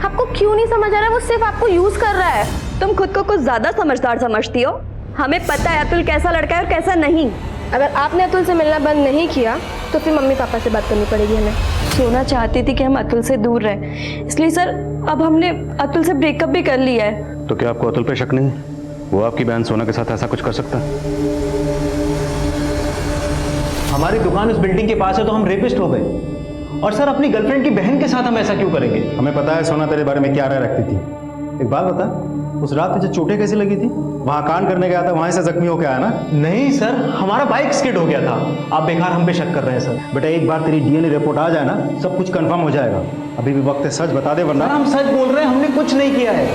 आपको क्यों नहीं समझ आ रहा है वो सिर्फ आपको यूज कर रहा है? तुम खुद को कुछ ज्यादा समझदार समझती हो। हमें पता है अतुल कैसा लड़का है और कैसा नहीं। अगर आपने अतुल से मिलना बंद नहीं किया तो फिर मम्मी पापा से बात करनी पड़ेगी हमें। सोना चाहती थी कि हम अतुल से दूर रहें, इसलिए सर अब हमने अतुल से ब्रेकअप भी कर लिया है। तो क्या आपको अतुल पे शक नहीं है? वो आपकी बहन सोना के साथ ऐसा कुछ कर सकता है? हमारी दुकान उस बिल्डिंग के पास है तो हम रेपिस्ट हो गए, और सर अपनी गर्लफ्रेंड की बहन के साथ हम ऐसा क्यों करेंगे? हमें पता है सोना तेरे बारे में क्या राय रखती थी। एक बात बता, उस रात तुझे चोटें कैसे लगी थी? वहाँ कांड करने गया था, वहाँ से जख्मी होकर आया ना? नहीं सर, हमारा बाइक स्किड हो गया था। आप बेकार हम पे शक कर रहे हैं सर। बेटा एक बार तेरी डीएनए रिपोर्ट आ जाए ना, सब कुछ कंफर्म हो जाएगा। अभी भी वक्त है, सच बता दे वरना। हम सच बोल रहे हैं, हमने कुछ नहीं किया है।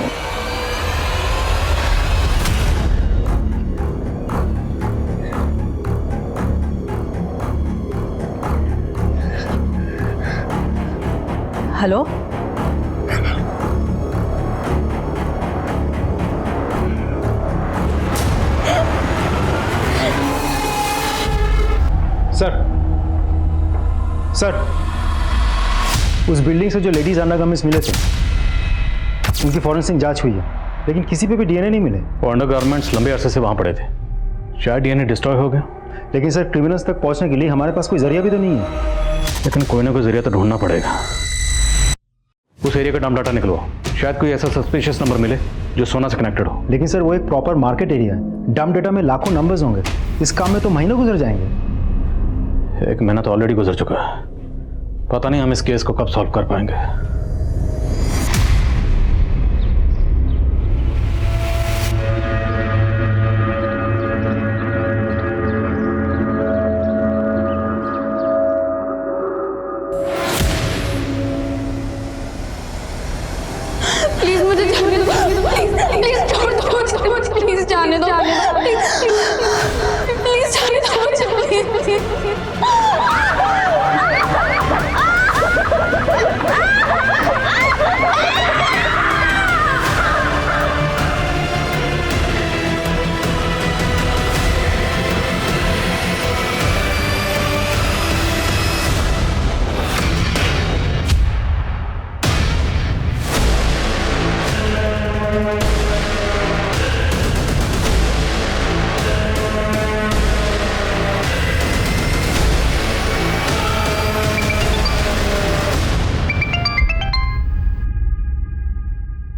हेलो, सर उस बिल्डिंग से जो लेडीज अंडरगारमेंट्स मिले थे उनकी फॉरेंसिक जांच हुई है, लेकिन किसी पे भी डीएनए नहीं मिले। वो अंडरगारमेंट्स लंबे अरसे से वहाँ पड़े थे, शायद डीएनए डिस्ट्रॉय हो गया। लेकिन सर क्रिमिनल्स तक पहुँचने के लिए हमारे पास कोई जरिया भी तो नहीं है। लेकिन कोई ना कोई जरिया तो ढूंढना पड़ेगा। उस एरिया का डम डाटा निकलवाओ, शायद कोई ऐसा सस्पिशियस नंबर मिले जो सोना से कनेक्टेड हो। लेकिन सर वो एक प्रॉपर मार्केट एरिया है, डम डेटा में लाखों नंबर्स होंगे। इस काम में तो महीनों गुजर जाएंगे। एक महीना तो ऑलरेडी गुजर चुका है, पता नहीं हम इस केस को कब सॉल्व कर पाएंगे। प्लीज मुझे जाने दो, प्लीज छोड़ दो, प्लीज जाने दो, प्लीज जाने दो मुझे, प्लीज।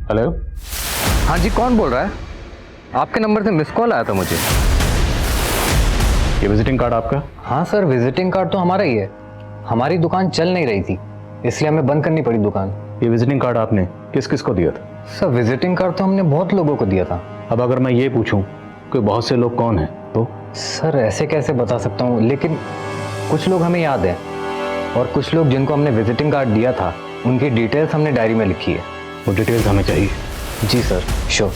हेलो, हाँ जी, कौन बोल रहा है? आपके नंबर से मिस कॉल आया था मुझे। ये विजिटिंग कार्ड आपका? हाँ सर, विजिटिंग कार्ड तो हमारा ही है। हमारी दुकान चल नहीं रही थी, इसलिए हमें बंद करनी पड़ी दुकान। ये विजिटिंग कार्ड आपने किस किस को दिया था? सर विजिटिंग कार्ड तो हमने बहुत लोगों को दिया था। अब अगर मैं ये पूछूं कि बहुत से लोग कौन हैं तो? सर ऐसे कैसे बता सकता हूँ, लेकिन कुछ लोग हमें याद है, और कुछ लोग जिनको हमने विजिटिंग कार्ड दिया था उनकी डिटेल्स हमने डायरी में लिखी है। वो डिटेल्स हमें चाहिए। जी सर, श्योर।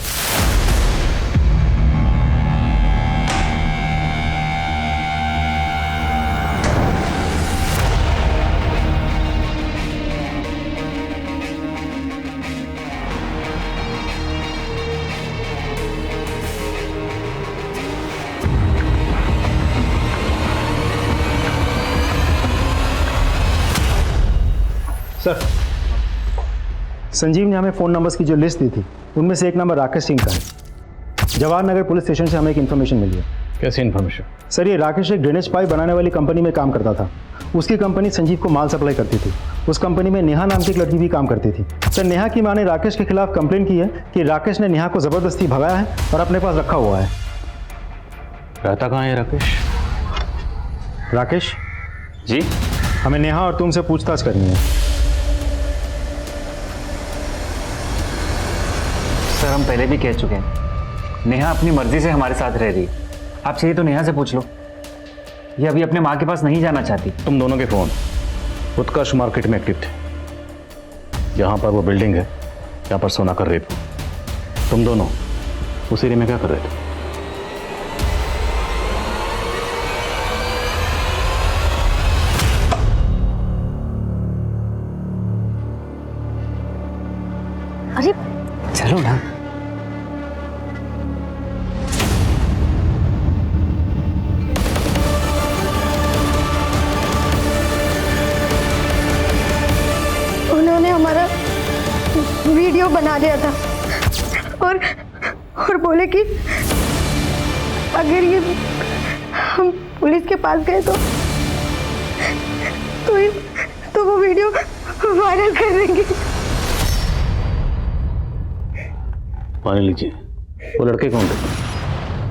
सर संजीव ने हमें फ़ोन नंबर्स की जो लिस्ट दी थी उनमें से एक नंबर राकेश सिंह का है। जवाहर नगर पुलिस स्टेशन से हमें एक इन्फॉर्मेशन मिली है। कैसी इन्फॉर्मेशन? सर ये राकेश एक ड्रेनेज पाइप बनाने वाली कंपनी में काम करता था। उसकी कंपनी संजीव को माल सप्लाई करती थी। उस कंपनी में नेहा नाम की एक लड़की भी काम करती थी। सर नेहा की माँ ने राकेश के खिलाफ कंप्लेन की है कि राकेश ने नेहा को ज़बरदस्ती भगाया है और अपने पास रखा हुआ है। रहता कहाँ है राकेश? राकेश जी, हमें नेहा और तुमसे पूछताछ करनी है। सर हम पहले भी कह चुके हैं, नेहा अपनी मर्जी से हमारे साथ रह रही है। आप चाहिए तो नेहा से पूछ लो, ये अभी अपने माँ के पास नहीं जाना चाहती। तुम दोनों के फ़ोन उत्कर्ष मार्केट में एक्टिव थे, जहाँ पर वो बिल्डिंग है, जहाँ पर सोना का रेप। तुम दोनों उस एरिया में क्या कर रहे थे? अरे चलो ना। उन्होंने हमारा वीडियो बना लिया था और बोले कि अगर ये हम पुलिस के पास गए तो वो वीडियो वायरल कर देंगे। मान लीजिए, वो लड़के कौन थे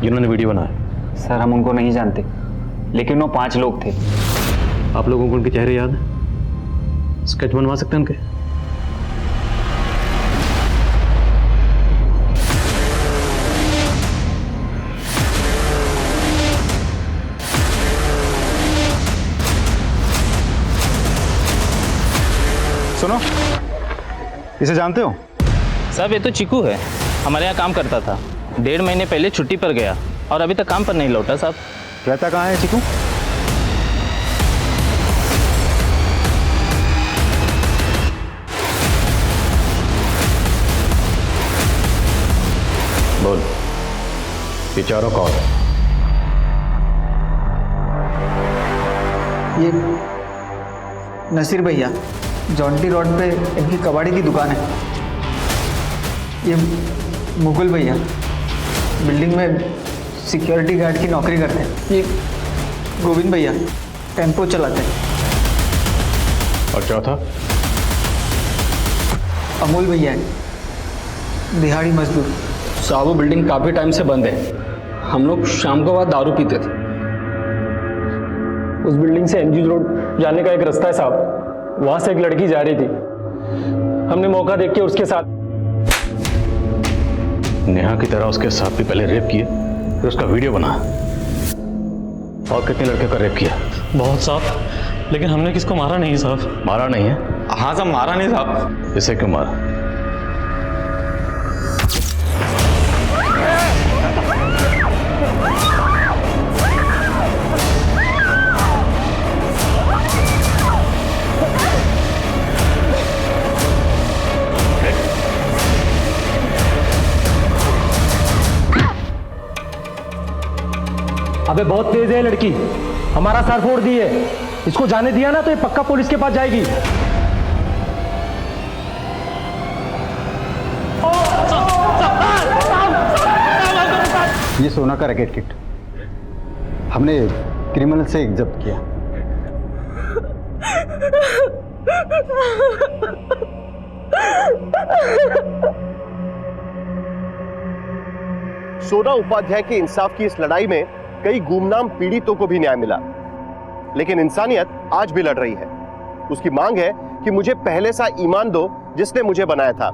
जिन्होंने वीडियो बनाया? सर हम उनको नहीं जानते, लेकिन वो 5 लोग थे। आप लोगों को उनके चेहरे याद है? स्केच बनवा सकते हैं उनके? सुनो, इसे जानते हो? साहब ये तो चिकू है, हमारे यहाँ काम करता था। 1.5 महीने पहले छुट्टी पर गया और अभी तक काम पर नहीं लौटा साहब। रहता कहाँ है चिकू? बोल, ये चारों कौन? ये नसीर भैया, जॉन्टी रोड पे इनकी कबाड़ी की दुकान है। ये मुकुल भैया, बिल्डिंग में सिक्योरिटी गार्ड की नौकरी करते हैं। ये गोविंद भैया, टेम्पो चलाते हैं। और चौथा? अमोल भैया है, दिहाड़ी मजदूर। साहब वो बिल्डिंग काफ़ी टाइम से बंद है। हम लोग शाम को बाद दारू पीते थे। उस बिल्डिंग से एमजी रोड जाने का एक रास्ता है साहब, वहाँ से एक लड़की जा रही थी। हमने मौका देख के उसके साथ। नेहा की तरह उसके साथ भी पहले रेप किया, फिर उसका वीडियो बना। और कितने लड़के का रेप किया? बहुत साहब, लेकिन हमने किसको मारा नहीं साहब। मारा नहीं है? हाँ साहब, मारा नहीं साहब। इसे क्यों मारा? अबे बहुत तेज है लड़की, हमारा सर फोड़ दी है। इसको जाने दिया ना तो ये पक्का पुलिस के पास जाएगी। ये सोना का रैकेट किट हमने क्रिमिनल से जब्त किया। सोना उपाध्याय के इंसाफ की इस लड़ाई में कई गुमनाम पीड़ितों को भी न्याय मिला, लेकिन इंसानियत आज भी लड़ रही है। उसकी मांग है कि मुझे पहले सा ईमान दो जिसने मुझे बनाया था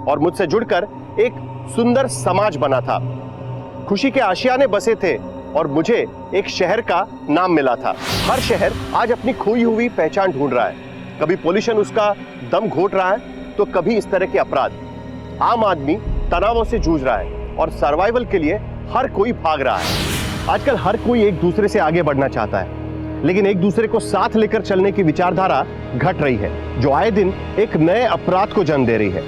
और मुझसे जुड़कर एक सुंदर समाज बना था। खुशी के आशियाने बसे थे और मुझे एक शहर का नाम मिला था। हर शहर आज अपनी खोई हुई पहचान ढूंढ रहा है। कभी पॉल्यूशन उसका दम घोट रहा है तो कभी इस तरह के अपराध। आम आदमी तनावों से जूझ रहा है और सर्वाइवल के लिए हर कोई भाग रहा है। आजकल हर कोई एक दूसरे से आगे बढ़ना चाहता है, लेकिन एक दूसरे को साथ लेकर चलने की विचारधारा घट रही है, जो आए दिन एक नए अपराध को जन्म दे रही है।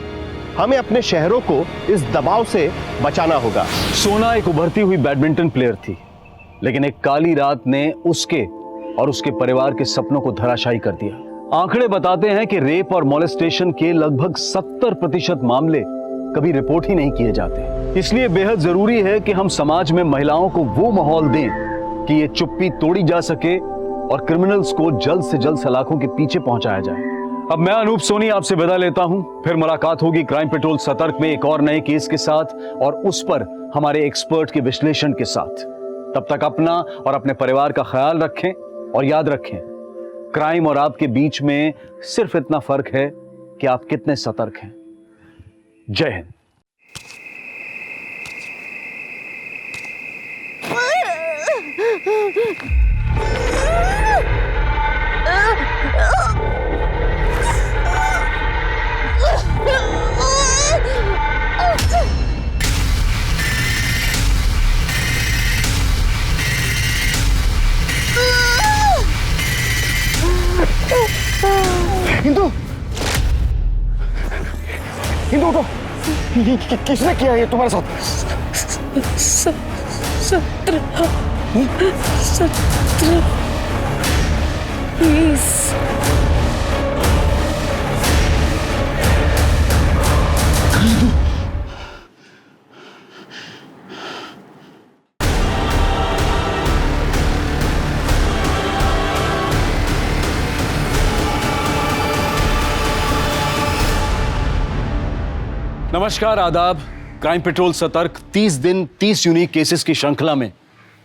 हमें अपने शहरों को इस दबाव से बचाना होगा। सोना एक उभरती हुई बैडमिंटन प्लेयर थी, लेकिन एक काली रात ने उसके और उसके परिवार के सपनों को धराशायी कर दिया। आंकड़े बताते हैं कि रेप और मोलेस्टेशन के लगभग 70% मामले कभी रिपोर्ट ही नहीं किए जाते। इसलिए बेहद जरूरी है कि हम समाज में महिलाओं को वो माहौल दें कि ये चुप्पी तोड़ी जा सके और क्रिमिनल्स को जल्द से जल्द सलाखों के पीछे पहुंचाया जाए। अब मैं अनूप सोनी आपसे विदा लेता हूं। फिर मुलाकात होगी क्राइम पेट्रोल सतर्क में एक और नए केस के साथ और उस पर हमारे एक्सपर्ट के विश्लेषण के साथ। तब तक अपना और अपने परिवार का ख्याल रखें और याद रखें, क्राइम और आपके बीच में सिर्फ इतना फर्क है कि आप कितने सतर्क हैं। जय हिंद। हिंदू, हिंदू उठो। किसने किया ये तुम्हारे साथ? सत्र 20। नमस्कार, आदाब। क्राइम पेट्रोल सतर्क 30 दिन 30 यूनिक केसेस की श्रृंखला में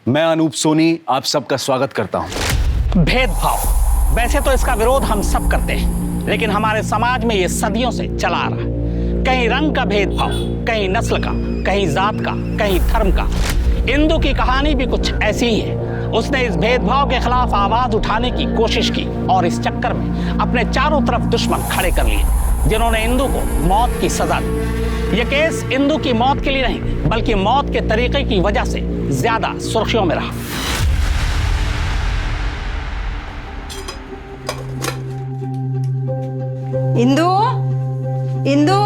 मैं अनूप सोनी आप सबका स्वागत करता हूं। भेदभाव, वैसे तो इसका विरोध हम सब करते हैं, लेकिन हमारे समाज में ये सदियों से चला आ रहा है। कहीं रंग का भेदभाव, कहीं नस्ल का, कहीं जात का, कहीं धर्म का। इंदु की कहानी भी कुछ ऐसी ही है। उसने इस भेदभाव के खिलाफ आवाज उठाने की कोशिश की और इस चक्कर में अपने चारों तरफ दुश्मन खड़े कर लिए, जिन्होंने इंदु को मौत की सजा दी। यह केस इंदु की मौत के लिए नहीं, बल्कि मौत के तरीके की वजह से ज्यादा सुर्खियों में रहा। इंदु, इंदु,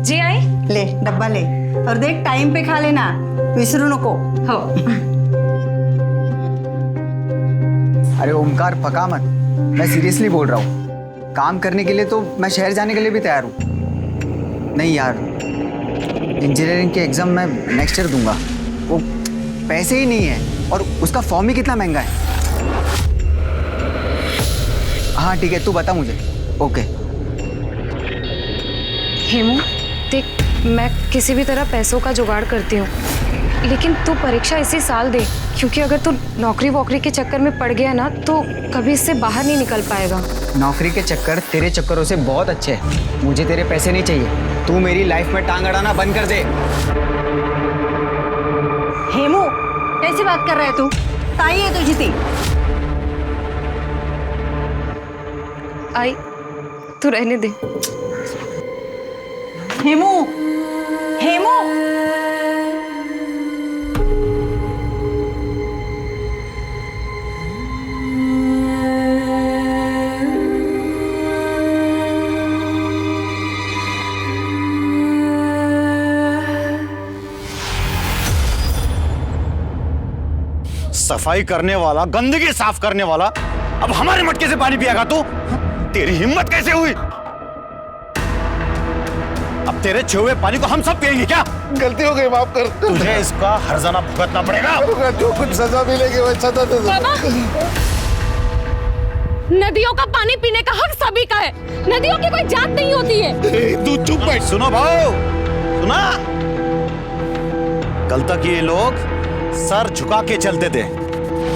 जी आई। ले डब्बा ले और देख टाइम पे खा लेना, विसरू नको। हो। अरे ओमकार पका मत, मैं सीरियसली बोल रहा हूँ। काम करने के लिए तो मैं शहर जाने के लिए भी तैयार हूँ। नहीं यार, इंजीनियरिंग के एग्जाम मैं नेक्स्ट ईयर दूंगा। वो पैसे ही नहीं है और उसका फॉर्म ही कितना महंगा है। हाँ ठीक है, तू बता मुझे। ओके। हेमू देख, मैं किसी भी तरह पैसों का जुगाड़ करती हूँ, लेकिन तू परीक्षा इसी साल दे, क्योंकि अगर तू नौकरी वोकरी के चक्कर में पड़ गया ना तो कभी इससे बाहर नहीं निकल पाएगा। नौकरी के चक्कर तेरे चक्करों से बहुत अच्छे हैं। मुझे तेरे पैसे नहीं चाहिए। तू मेरी लाइफ में टांग अड़ाना बंद कर दे। हेमू, कैसी बात कर रहा है तू? ताई है तुझी थी। आई, तू रहने दे। हेमू, हेमू, सफाई करने वाला, गंदगी साफ करने वाला, अब हमारे मटके से पानी पिएगा तू? तेरी हिम्मत कैसे हुई? अब तेरे छुए हुए पानी को हम सब पिएंगे क्या? गलती हो गई, माफ कर। तुझे इसका हर्जाना भुगतना पड़ेगा। जो कुछ सजा मिलेगी वो सजा दे दो। नदियों का पानी पीने का हक सभी का है। नदियों की कोई जात नहीं होती है। तू चुप बैठ। सुनो भाऊ, सुना? कल तक ये लोग सर झुका के चलते थे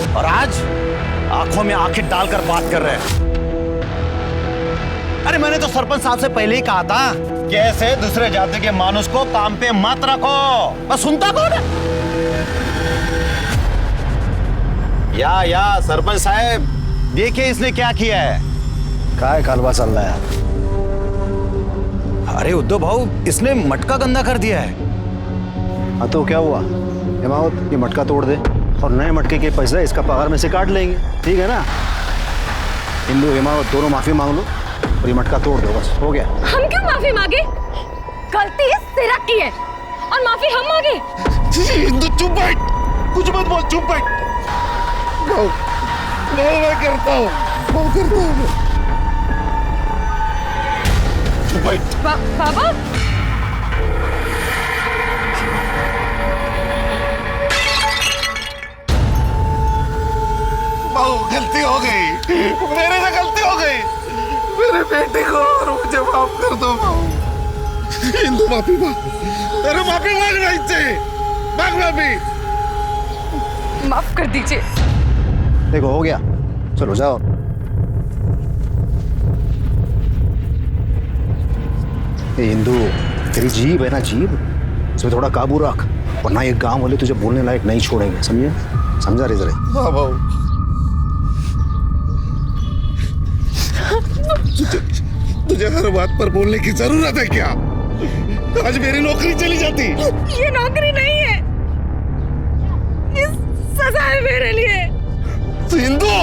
और आज आंखों में आंखें डालकर बात कर रहे हैं। अरे मैंने तो सरपंच साहब से पहले ही कहा था कि ऐसे दूसरे जाति के मानुष को काम पे मत रखो। बस सुनता कौन है? या सरपंच साहब, देखिए इसने क्या किया है। काय कालवा चल रहा है? अरे उद्धव भाऊ, इसने मटका गंदा कर दिया है। हाँ तो क्या हुआ? हिमावत, ये मटका तोड़ दे और नए मटके के पैसे इसका पगार में से काट लेंगे, ठीक है ना? इंदु, हिमावत दोनों माफी मांग लो और ये मटका तोड़ दो, बस हो गया। हम क्यों माफी मांगे? गलती सिरा की है और माफी हम मांगे। इंदु चुप बैठ, कुछ मत बोल, चुप बैठ। मैं करता हूँ, चुप बैठ। बाबा, गलती हो गई, मेरे से गलती हो गई। मेरे बेटे को और मुझे माफ कर दो। इंदु माफी मांग, तेरे माफी मांगना इससे, मांग माफी। माफ कर दीजिए। देखो हो गया, चलो जाओ। इंदु, तेरी जीभ है ना, जीभ, इसमें थोड़ा काबू रख, वरना ये गांव वाले तुझे बोलने लायक नहीं छोड़ेंगे, समझे? समझा रे जरा? हाँ भाऊ, तुझे हर बात पर बोलने की जरूरत है क्या? आज मेरी नौकरी चली जाती। ये नौकरी नहीं है, ये सजा है मेरे लिए। इंदु,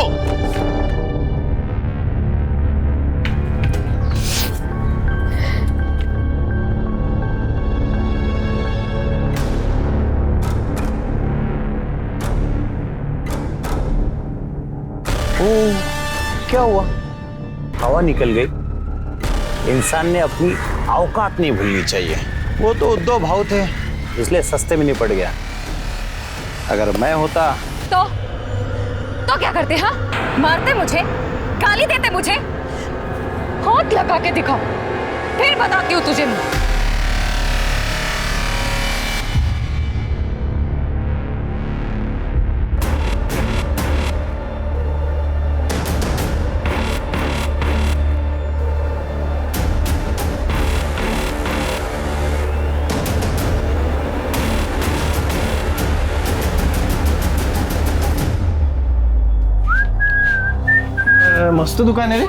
क्या हुआ? हवा निकल गई। इंसान ने अपनी औकात नहीं भूलनी चाहिए। वो तो उद्धव भाव थे, इसलिए सस्ते में निपट गया। अगर मैं होता तो क्या करते? हाँ, मारते मुझे, गाली देते मुझे। हाथ लगा के दिखाओ, फिर बताती हूँ तुझे। मस्त दुकान है रे।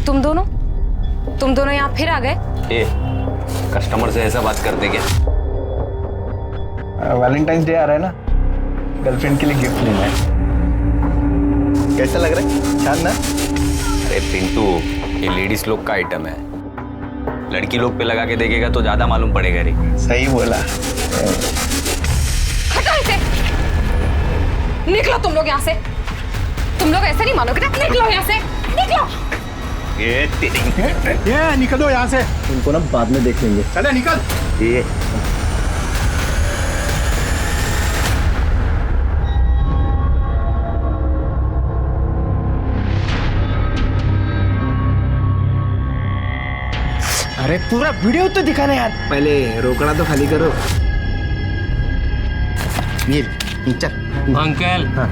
तुम दोनों यहाँ फिर आ गए? कस्टमर से ऐसा बात करते क्या? वैलेंटाइंस डे आ रहा है ना, गर्लफ्रेंड के लिए गिफ्ट लेना है। कैसा लग रहा है? छान ना? अरे पिंटू, ये लेडीज लोग का आइटम है, लड़की लोग पे लगा के देखेगा तो ज्यादा मालूम पड़ेगा रे। सही बोला। हटाओ इसे! निकलो तुम लोग यहाँ से। तुम लोग ऐसे नहीं मानोगे ना? निकलो यहाँ से, निकलो। ये निकलो यहाँ से। उनको ना बाद में देख लेंगे। चले निकल। ये अरे पूरा वीडियो तो दिखाना यार। पहले रोकड़ा तो खाली करो। ये चल अंकल। हाँ।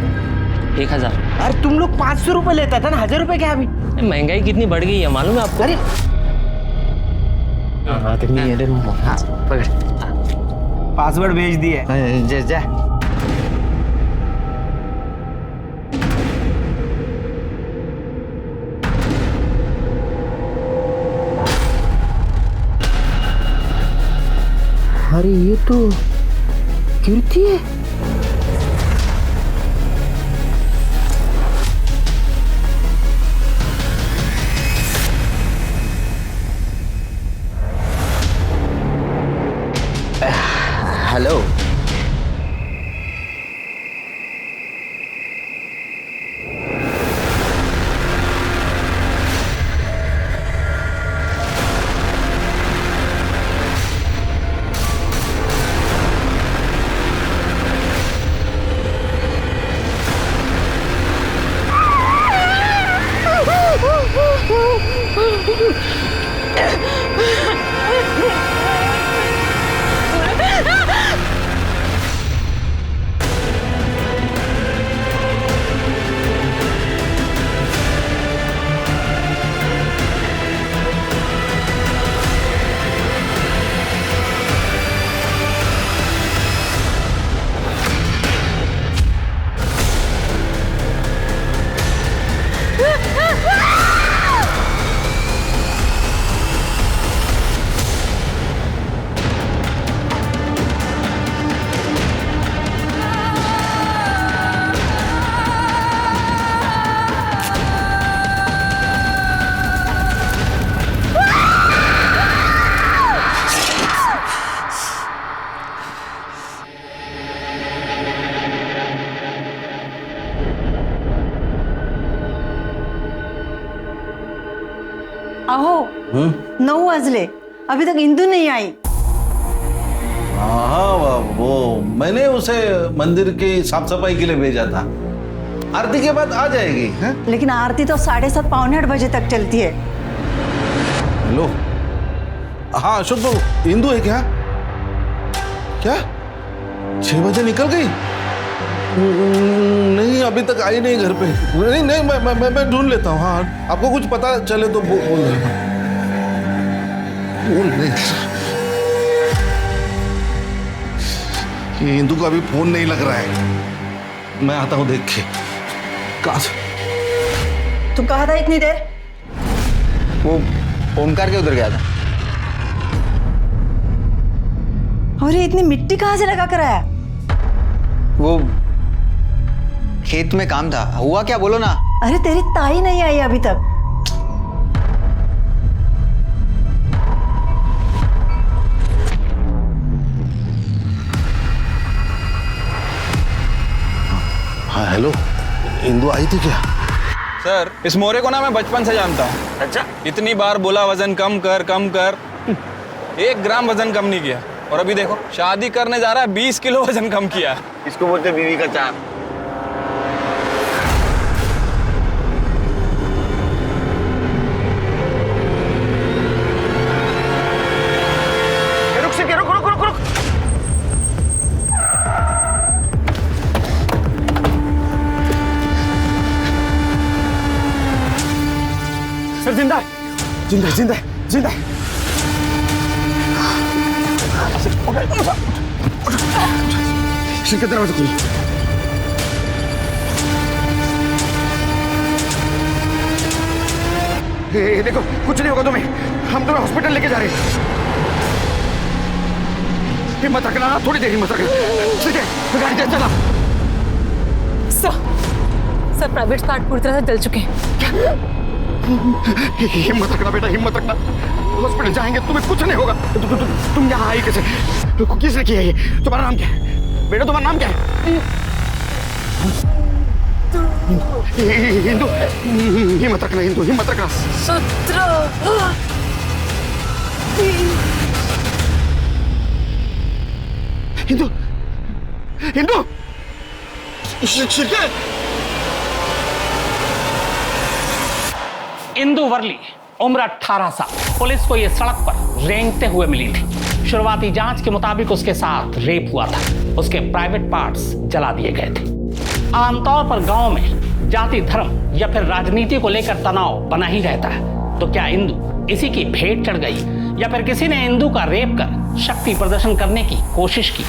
1000। अरे तुम लोग 500 रुपए लेता था ना, 1000 रुपए क्या अभी? महंगाई कितनी बढ़ गई है मालूम है आपको? अरे हाँ पकड़, पासवर्ड भेज दिए। जा अरे ये तो कीर्ति है। हेलो। अहो 9 वाजले, अभी तक इंदू नहीं आई। हाँ वो मैंने उसे मंदिर की साफ सफाई के लिए भेजा था, आरती के बाद आ जाएगी। है? लेकिन आरती तो 7:30 पौने 8 बजे तक चलती है। हेलो, हाँ अशोक बाबू, इंदु है क्या? क्या 6 बजे निकल गई? नहीं अभी तक आई नहीं घर पे। नहीं मैं ढूंढ लेता हूँ। हाँ आपको कुछ पता चले तो बोल नहीं। ये इंदु का अभी फोन नहीं लग रहा है, मैं आता हूँ देख के। तुम कहा था इतनी देर? वो ओमकार के उधर गया था। और ये इतनी मिट्टी कहाँ से लगा कर आया? वो खेत में काम था। हुआ क्या बोलो ना। अरे तेरी ताई नहीं आई अभी तक। हाँ हेलो, इंदु आई थी क्या? सर इस मोरे को ना मैं बचपन से जानता हूँ। अच्छा? इतनी बार बोला वजन कम कर कम कर, 1 ग्राम वजन कम नहीं किया। और अभी देखो शादी करने जा रहा है, 20 किलो वजन कम किया। इसको बोलते बीवी का चाप। रुक। सर जिंदा है। दरवाजा खोलो। देखो कुछ नहीं होगा तुम्हें, हम तुम्हें हॉस्पिटल लेके जा रहे हैं। हिम्मत रखना, थोड़ी देर हिम्मत रखना। ठीक है, गाड़ी दे चला। सर प्राइवेट कार्ड पूरी तरह से जल चुके हैं। हिम्मत रखना बेटा, हिम्मत रखना। हॉस्पिटल जाएंगे, तुम्हें कुछ नहीं होगा। तुम यहाँ आई कैसे? किसने किया ये? तुम्हारा नाम क्या है बेटा? तुम्हारा नाम क्या है? हिंदू, हिम्मत रखना हिंदू, हिम्मत रखना। हिंदू, हिंदू, इंदु वर्ली उम्र 18 साल पुलिस को यह सड़क पर रेंगते हुए मिली थी। शुरुआती जांच के मुताबिक उसके साथ रेप हुआ था। उसके प्राइवेट पार्ट्स जला दिए गए थे। आमतौर पर गांव में जाति, धर्म या फिर राजनीति को लेकर तनाव बना ही रहता है। तो क्या इंदु इसी की भेंट चढ़ गई या फिर किसी ने इंदु का रेप कर शक्ति प्रदर्शन करने की कोशिश की?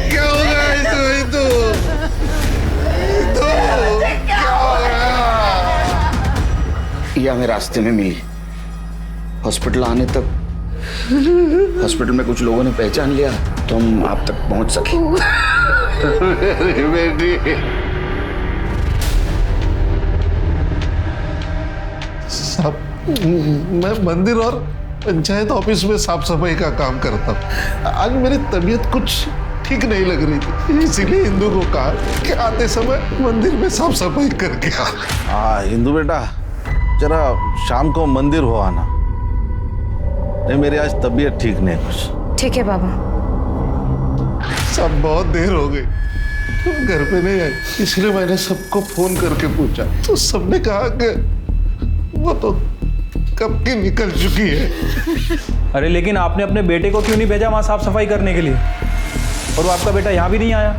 क्या हो गया हिंदू? यह हमें रास्ते में मिली। हॉस्पिटल आने तक हॉस्पिटल में कुछ लोगों ने पहचान लिया तो हम आप तक पहुंच सके। बेटी, साहब, मैं मंदिर और पंचायत ऑफिस में साफ सफाई का काम करता हूँ। आज मेरी तबीयत कुछ ठीक नहीं लग रही थी, इसीलिए हिंदू को कहा कि आते समय मंदिर में साफ सफाई करके आ। हाँ हिंदू बेटा, जरा शाम को मंदिर हो आना। नहीं मेरी आज तबीयत ठीक नहीं कुछ। ठीक है बाबा। सब बहुत देर हो गई, तुम घर पे नहीं आई, इसलिए मैंने सबको फोन करके पूछा तो सबने कहा कि वो तो कब की निकल चुकी है। अरे लेकिन आपने अपने बेटे को क्यों नहीं भेजा वहां साफ सफाई करने के लिए? और वो आपका बेटा यहाँ भी नहीं आया?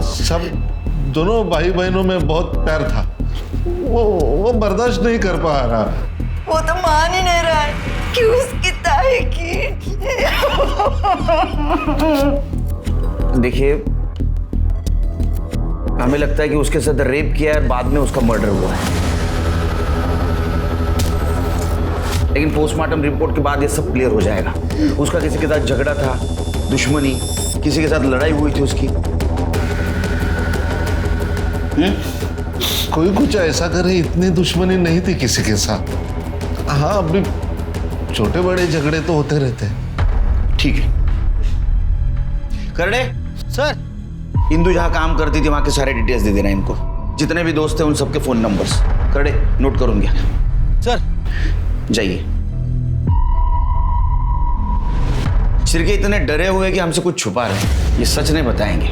सब दोनों भाई बहनों में बहुत प्यार था, वो बर्दाश्त नहीं कर पा रहा। वो तो मान ही नहीं रहा है कि उसकी ताई की। देखिए हमें लगता है कि उसके साथ रेप किया है, बाद में उसका मर्डर हुआ है। लेकिन पोस्टमार्टम रिपोर्ट के बाद ये सब क्लियर हो जाएगा। उसका किसी के साथ झगड़ा था, दुश्मनी, किसी के साथ लड़ाई हुई थी उसकी। कोई कुछ ऐसा करे, इतनी दुश्मनी नहीं थी किसी के साथ। हाँ अभी छोटे बड़े झगड़े तो होते रहते हैं। ठीक है करड़े सर, इंदु जहां काम करती थी वहां के सारे डिटेल्स दे देना इनको। जितने भी दोस्त थे उन सबके फोन नंबर्स। करड़े नोट करूंगा सर। जाइए। शिरके इतने डरे हुए कि हमसे कुछ छुपा रहे हैं, ये सच नहीं बताएंगे।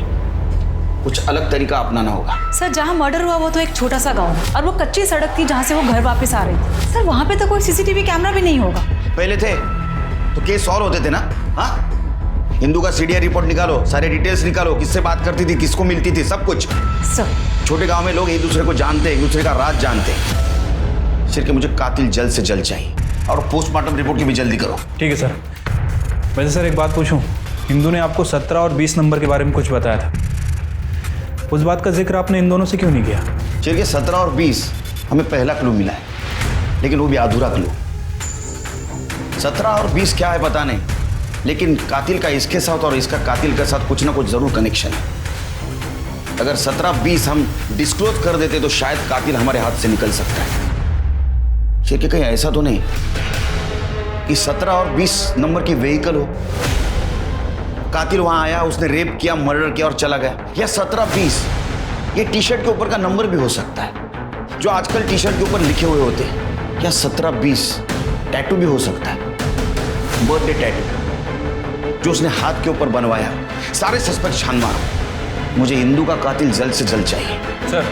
कुछ अलग तरीका अपनाना होगा। सर जहाँ मर्डर हुआ वो तो एक छोटा सा गांव है और वो कच्ची सड़क थी जहाँ से वो घर वापस आ रही थी। सर वहाँ पे तो कोई सीसीटीवी कैमरा भी नहीं होगा। पहले थे तो केस सॉल्व होते थे ना। हाँ हिंदू का सीडीआर रिपोर्ट निकालो, सारे डिटेल्स निकालो, किससे बात करती थी, किसको मिलती थी, सब कुछ। सर छोटे गांव में लोग एक दूसरे को जानते, एक दूसरे का राज जानते। शिरके मुझे कातिल जल्द से जल्द चाहिए और पोस्टमार्टम रिपोर्ट की भी जल्दी करो। ठीक है सर। वैसे सर एक बात पूछूं, हिंदू ने आपको 17 और 20 नंबर के बारे में कुछ बताया था, उस बात का जिक्र आपने इन दोनों से क्यों नहीं किया? चलिए 17 और 20 हमें पहला क्लू मिला है, लेकिन वो भी अधूरा क्लू। 17 और 20 क्या है पता नहीं, लेकिन कातिल का इसके साथ और इसका कातिल के साथ कुछ ना कुछ जरूर कनेक्शन है। अगर 17-20 हम डिस्क्लोज कर देते तो शायद कातिल हमारे हाथ से निकल सकता है। शेर कहीं ऐसा तो नहीं कि 17 और 20 नंबर की व्हीकल हो, कातिल वहां आया, उसने रेप किया, मर्डर किया और चला गया। या 17-20 ये टी शर्ट के ऊपर का नंबर भी हो सकता है, जो आजकल टी शर्ट के ऊपर लिखे हुए होते हैं। या 17-20 टैटू भी हो सकता है, बर्थडे टैटू जो उसने हाथ के ऊपर बनवाया। सारे सस्पेक्ट छान मारो, मुझे हिंदू का कातिल जल्द से जल्द चाहिए। सर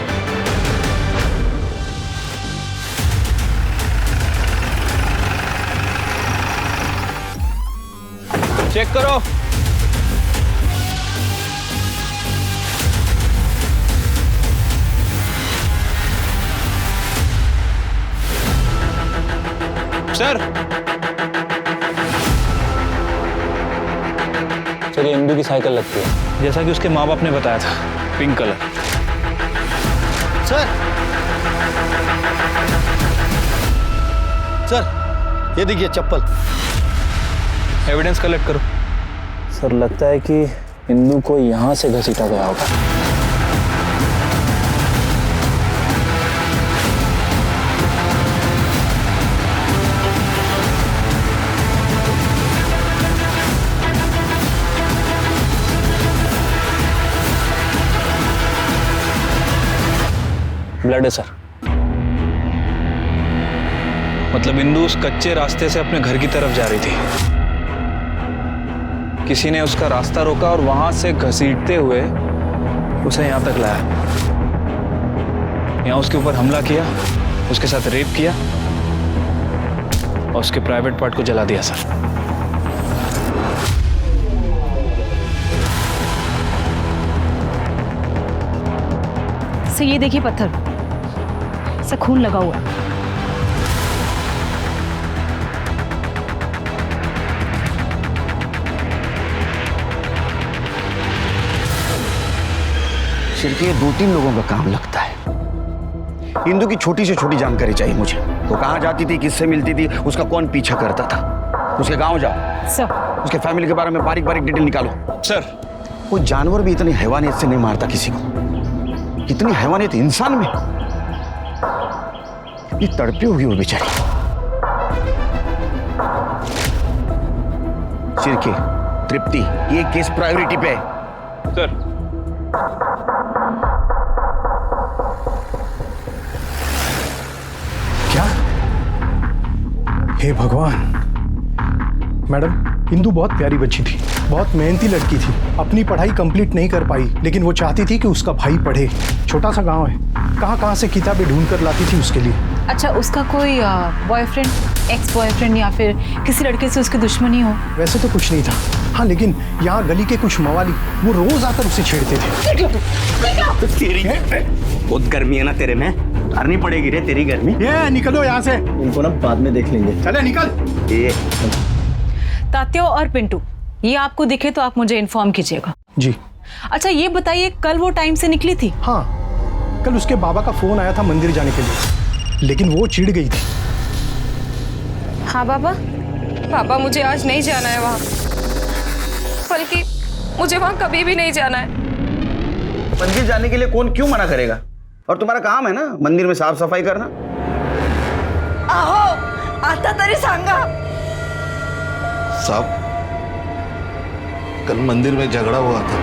चेक करो। सर सर, ये इंदू की साइकिल लगती है, जैसा कि उसके माँ बाप ने बताया था, पिंक कलर। सर ये देखिए चप्पल। एविडेंस कलेक्ट करो। सर लगता है कि इंदू को यहाँ से घसीटा गया होगा। ब्लड है सर। मतलब इंदू उस कच्चे रास्ते से अपने घर की तरफ जा रही थी, किसी ने उसका रास्ता रोका और वहां से घसीटते हुए उसे यहां तक लाया, यहां उसके ऊपर हमला किया, उसके साथ रेप किया और उसके प्राइवेट पार्ट को जला दिया सर। सर ये देखिए पत्थर से खून लगा हुआ है। सिर्फ ये 2-3 लोगों का काम लगता है। इंदू की छोटी से छोटी जानकारी चाहिए मुझे। वो कहाँ जाती थी, किससे मिलती थी, उसका कौन पीछा करता था। उसके गांव जाओ सर, उसके फैमिली के बारे में बारीक बारीक डिटेल निकालो। सर कोई जानवर भी इतनी हैवानियत से नहीं मारता किसी को, कितनी हैवानियत इंसान में। ये तड़पी होगी वो बेचारी। सिरके, तृप्ति, ये केस प्रायोरिटी पे है। सर क्या? हे भगवान। मैडम, इंदू बहुत प्यारी बच्ची थी, बहुत मेहनती लड़की थी। अपनी पढ़ाई कंप्लीट नहीं कर पाई, लेकिन वो चाहती थी कि उसका भाई पढ़े। छोटा सा गांव है, कहाँ से किताबें ढूंढ कर लाती थी उसके लिए। अच्छा, उसका कोई बॉयफ्रेंड, एक्स बॉयफ्रेंड या फिर किसी लड़के से उसकी दुश्मनी हो? वैसे तो कुछ नहीं था, हाँ, लेकिन यहाँ गली के कुछ मवाली वो रोज आकर उसे छेड़ते थे। तेरी बहुत गर्मी है ना तेरे में, उतारनी पड़ेगी रे तेरी गर्मी। ये निकलो यहाँ से। इनको ना बाद में देख लेंगे। चले निकल। ये तात्या और पिंटू, ये आपको दिखे तो आप मुझे इन्फॉर्म कीजिएगा। जी। अच्छा ये बताइए, कल वो टाइम से निकली थी? हाँ, कल उसके बाबा का फोन आया था मंदिर जाने के लिए, लेकिन वो चिढ़ गई थी। हाँ बाबा, पापा मुझे आज नहीं जाना है वहाँ, बल्कि मुझे वहाँ कभी भी नहीं जाना है। मंदिर जाने के लिए कौन क्यों मना करेगा? और तुम्हारा काम है ना मंदिर में साफ सफाई करना। आहो, आता तरी सांगा। साहब, कल मंदिर में झगड़ा हुआ था,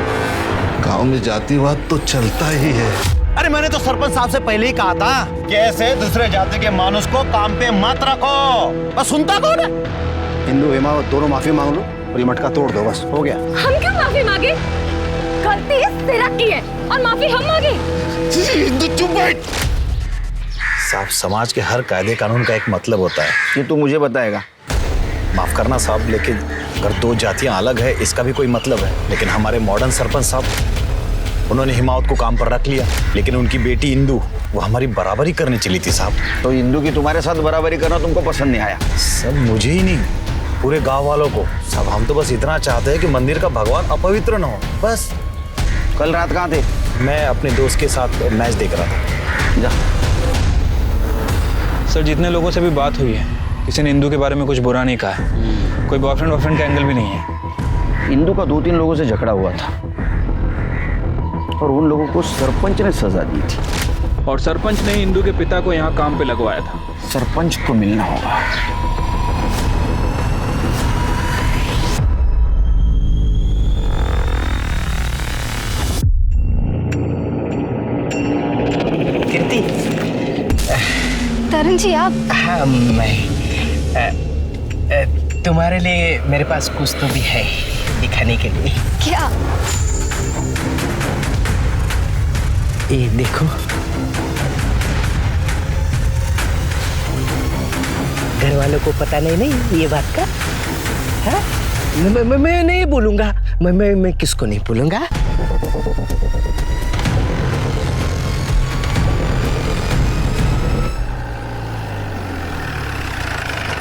गांव में जातिवाद तो चलता ही है। अरे मैंने तो सरपंच साहब से पहले ही कहा था कि ऐसे दूसरे जाति के मानुष को काम पे मत रखो। बस सुनता कौन है? हिंदू हेमा दोनों माफी मांग लो और ये मटका तोड़ दो, बस हो गया। हम क्यों माफी मांगे? गलती तिलक की है और माफी हम मांगे। हिंदू चुप बैठ। साहब, समाज के हर कायदे कानून का एक मतलब होता है। ये तू मुझे बताएगा। माफ करना साहब, लेकिन अगर दो जातियां अलग है इसका भी कोई मतलब है। लेकिन हमारे मॉडर्न सरपंच साहब, उन्होंने हिमावत को काम पर रख लिया, लेकिन उनकी बेटी इंदू वो हमारी बराबरी करने चली थी साहब। तो इंदू की तुम्हारे साथ बराबरी करना तुमको पसंद नहीं आया? सब मुझे ही नहीं, पूरे गांव वालों को। सब हम तो बस इतना चाहते हैं कि मंदिर का भगवान अपवित्र न हो, बस। कल रात कहाँ थे? मैं अपने दोस्त के साथ मैच देख रहा था। जा। सर जितने लोगों से भी बात हुई है, किसी ने इंदू के बारे में कुछ बुरा नहीं कहा है। कोई बॉयफ्रेंड वॉयफ्रेंड का एंगल भी नहीं है। इंदू का 2-3 लोगों से झगड़ा हुआ था और उन लोगों को सरपंच ने सजा दी थी। और सरपंच ने इंदू के पिता को यहाँ काम पे लगवाया था। सरपंच को मिलना होगा। कीर्ति। तरुण जी आप? हाँ मैं, तुम्हारे लिए मेरे पास कुछ तो भी है दिखाने के लिए। क्या? ये देखो, घर वालों को पता नहीं ये बात का? हाँ? मैं नहीं बोलूंगा। मैं किसको नहीं बोलूंगा।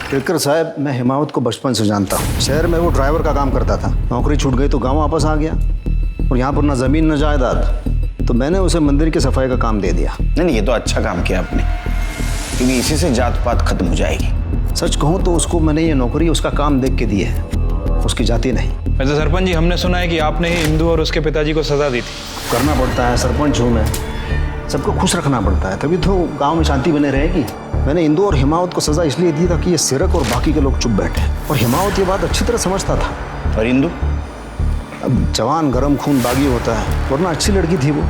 टिकर साहब, मैं हिमावत को बचपन से जानता हूँ। शहर में वो ड्राइवर का काम करता था, नौकरी छूट गई तो गांव वापस आ गया, और यहाँ पर ना ज़मीन न जायदाद, तो मैंने उसे मंदिर की सफाई का काम दे दिया। नहीं, ये तो अच्छा काम किया आपने, क्योंकि इसी से जात पात खत्म हो जाएगी। सच कहूँ तो उसको मैंने ये नौकरी उसका काम देख के दी है, उसकी जाति नहीं। वैसे सरपंच जी, हमने सुना है कि आपने ही इंदू और उसके पिताजी को सजा दी थी। करना पड़ता है, सरपंच हूँ मैं, सबको खुश रखना पड़ता है, तभी तो गांव में शांति बने रहेगी। मैंने इंदू और हिमावत को सजा इसलिए दी ताकि ये सिरक और बाकी के लोग चुप बैठे, और हिमावत ये बात अच्छी तरह समझता था। और इंदू अब जवान गरम खून बागी होता है, वरना अच्छी लड़की थी वो,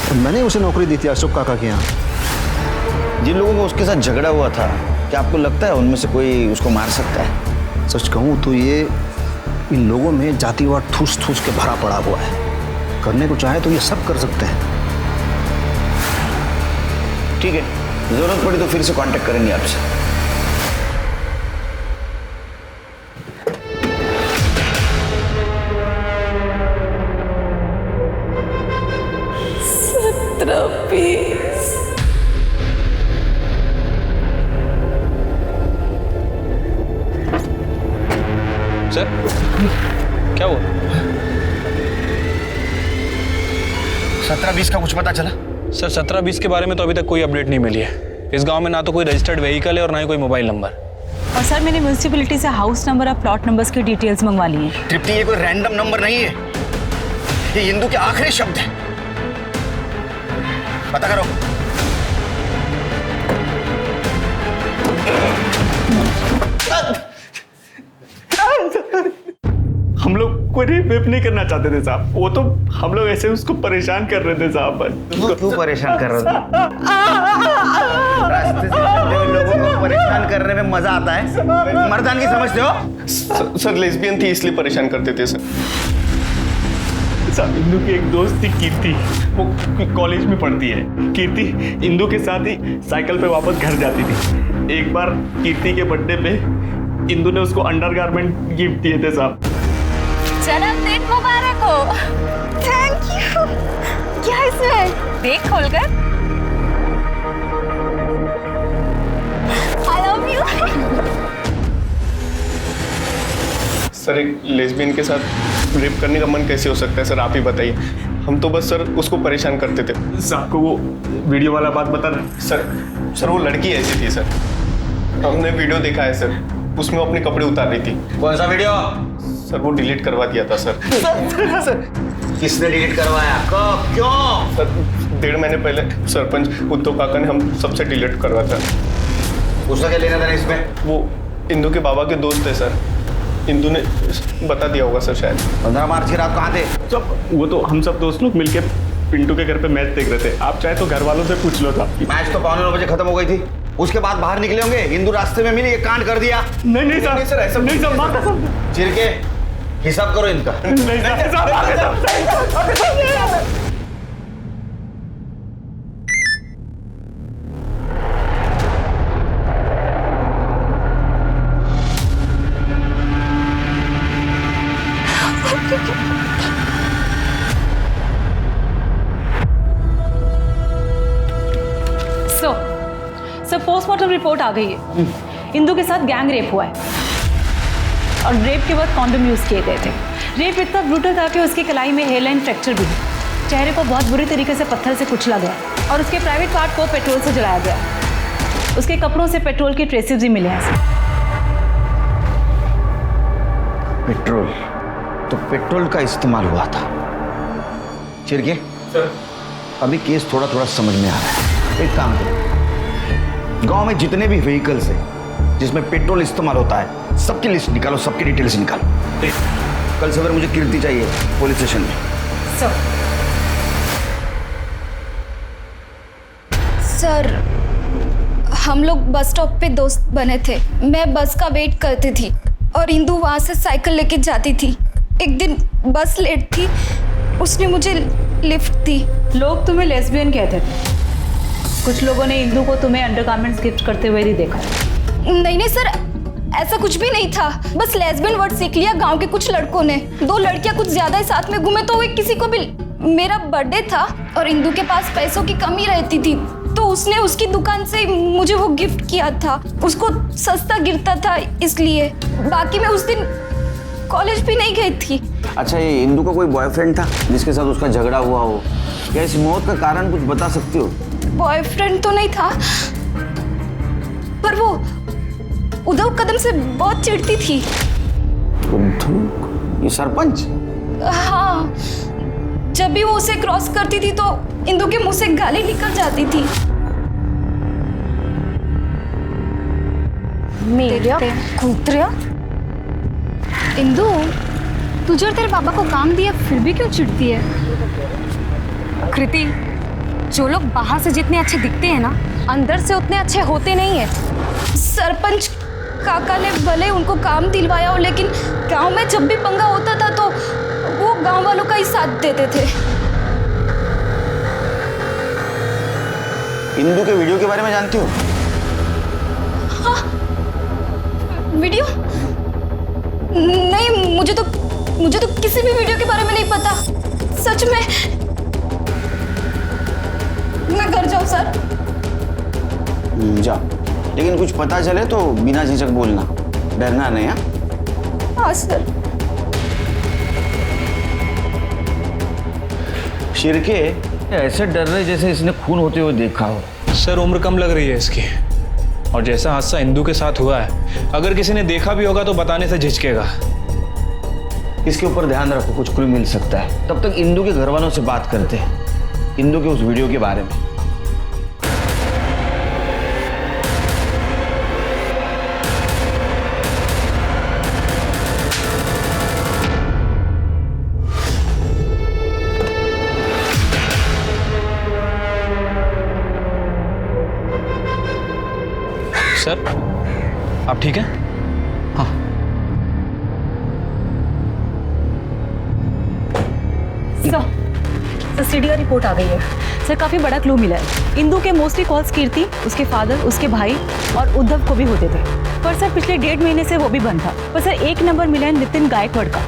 तो मैंने उसे नौकरी दी थी अशोक काका के यहाँ। जिन लोगों को उसके साथ झगड़ा हुआ था, क्या आपको लगता है उनमें से कोई उसको मार सकता है? सच कहूँ तो ये इन लोगों में जातिवाद ठूस ठूस के भरा पड़ा हुआ है, करने को चाहे तो ये सब कर सकते हैं। ठीक है, जरूरत पड़ी तो फिर से कांटेक्ट करेंगे आपसे। सर, क्या हुआ? 17-20 का कुछ पता चला? सर, 17-20 के बारे में तो अभी तक कोई अपडेट नहीं मिली है। इस गांव में ना तो कोई रजिस्टर्ड व्हीकल है और ना ही कोई मोबाइल नंबर। और सर, मैंने म्यूनिसिपैलिटी से हाउस नंबर और प्लॉट नंबर्स की डिटेल्स मंगवा ली हैं। तृप्ति, ये कोई रैंडम नंबर नहीं है, ये इंदू के आखिरी शब्द है। पता करो। हम लोग कोई रेप नहीं करना चाहते थे साहब, वो तो हम लोग ऐसे उसको परेशान कर रहे थे साहब। बस क्यों परेशान कर रहे थे? रास्ते से चलते हुए लोगों को परेशान करने में मजा आता है, मर्दानगी समझते हो? सर लेस्बियन थी इसलिए परेशान करते थे सर। इंदू की एक दोस्त थी कीर्ति, वो कॉलेज में पढ़ती है। कीर्ति इंदू के साथ ही साइकिल पे वापस घर जाती थी। एक बार कीर्ति के बर्थडे पे इंदू ने उसको अंडरगारमेंट गिफ्ट दिए थे साहब। जन्मदिन मुबारक हो। Thank you. क्या इसमें? देख खोलकर। I love you. सर, एक लेस्बियन के साथ रेप करने का मन कैसे हो सकता है सर, आप ही बताइए। हम तो बस सर उसको परेशान करते थे। आपको वो वीडियो वाला बात बता रहे? सर वो लड़की ऐसी थी सर, हमने वीडियो देखा है सर, उसमें अपने कपड़े उतार रही थी। कौन सा वीडियो? सर वो डिलीट करवा दिया था सर। किसने डिलीट करवाया, कब, क्यों? सर 1.5 महीने पहले सरपंच उद्धव काका ने हम सबसे डिलीट करवा था। उसका क्या लेना था इसमें? वो इंदू के बाबा के दोस्त है सर, इंदू ने बता दिया होगा सर शायद। 15 मार्च की रात कहाँ थे? वो तो हम सब दोस्त लोग मिलके पिंटू के घर पे मैच देख रहे थे। आप चाहे तो घर वालों से पूछ लो था। मैच तो 9:15 बजे खत्म हो गई थी, उसके बाद बाहर निकले होंगे, हिंदू रास्ते में मिली, ये कांड कर दिया। नहीं सर, ऐसा नहीं सर, माँ कसम। चिरके हिसाब करो इनका। नहीं सर पोस्टमार्टम रिपोर्ट आ गई है। इंदू के साथ गैंग रेप हुआ है और रेप के बाद कॉन्डोम यूज किए गए थे। रेप इतना ब्रूटल था कि उसकी कलाई में हेयरलाइन फ्रैक्चर भी है। चेहरे को बहुत बुरी तरीके से पत्थर से कुचला गया और उसके प्राइवेट पार्ट को पेट्रोल से जलाया गया। उसके कपड़ों से पेट्रोल के ट्रेसेस भी मिले हैं। पेट्रोल, तो पेट्रोल का इस्तेमाल हुआ था। चिरके सर, अभी केस थोड़ा थोड़ा समझ में आ रहा है। एक काम करो, गांव में जितने भी व्हीकल्स हैं जिसमें पेट्रोल इस्तेमाल होता है, सबकी लिस्ट निकालो, सबकी डिटेल्स निकालो। कल सवेरे मुझे कीर्ति चाहिए पुलिस स्टेशन में। सर, हम लोग बस स्टॉप पे दोस्त बने थे। मैं बस का वेट करती थी और इंदू वहाँ से साइकिल लेके जाती थी। एक दिन बस लेट थी, उसने मुझे लिफ्ट दी। लोग तुम्हें लेस्बियन कहते थे। कुछ लोगों ने इंदू को तुम्हें अंडरगारमेंट्स गिफ्ट करते हुए भी देखा। नहीं सर, ऐसा कुछ भी नहीं था। बस लेस्बियन वर्ड सीख लिया गांव के कुछ लड़कों ने। 2 लड़कियां कुछ ज्यादा ही साथ में घूमे तो वे किसी को भी। मेरा बर्थडे था और इंदू के पास पैसों की कमी रहती थी, तो उसने उसकी दुकान से मुझे वो गिफ्ट किया था। उसको सस्ता गिरता था इसलिए। बाकी मैं उस दिन कॉलेज भी नहीं गई थी। अच्छा, ये इंदू का कोई बॉयफ्रेंड था जिसके साथ उसका झगड़ा हुआ हो? क्या इस मौत का कारण कुछ बता सकती हो? बॉयफ्रेंड तो नहीं था, पर वो उद्धव कदम से बहुत चिढ़ती थी। ये सरपंच? हाँ, जब भी वो उसे क्रॉस करती थी तो इंदू के मुंह से गाली निकल जाती थी। मेरा कुत्रिया। इंदू, तुझे और तेरे पापा को काम दिया फिर भी क्यों चिढ़ती है? कृति, जो लोग बाहर से जितने अच्छे दिखते हैं ना, अंदर से उतने अच्छे होते नहीं है। सरपंच काका ने भले उनको काम दिलवाया हो, लेकिन गांव में जब भी पंगा होता था तो वो गांव वालों का ही साथ देते थे। इंदू के वीडियो के बारे में जानती हो? हाँ, वीडियो? नहीं, मुझे तो किसी भी वीडियो के बारे में नहीं पता। सच में। मैं घर जाऊं सर? जा, लेकिन कुछ पता चले तो बिना झिझक बोलना, डरना नहीं। हाँ सर। शिरके ऐसे डर रहे जैसे इसने खून होते हुए देखा हो। सर, उम्र कम लग रही है इसकी, और जैसा हादसा इंदू के साथ हुआ है, अगर किसी ने देखा भी होगा तो बताने से झिझकेगा। इसके ऊपर ध्यान रखो, कुछ क्लू मिल सकता है। तब तक इंदू के घर वालों से बात करते हैं, इंदू के उस वीडियो के बारे में। सर, आप ठीक हैं? हाँ। सर, सीडीआर रिपोर्ट आ गई है। सर, काफी बड़ा क्लू मिला है। इंदू के मोस्टली कॉल्स कीर्ति, उसके फादर, उसके भाई और उद्धव को भी होते थे। पर सर, पिछले 1.5 महीने से वो भी बंद था। पर सर, एक नंबर मिला है नितिन गायकवाड़ का।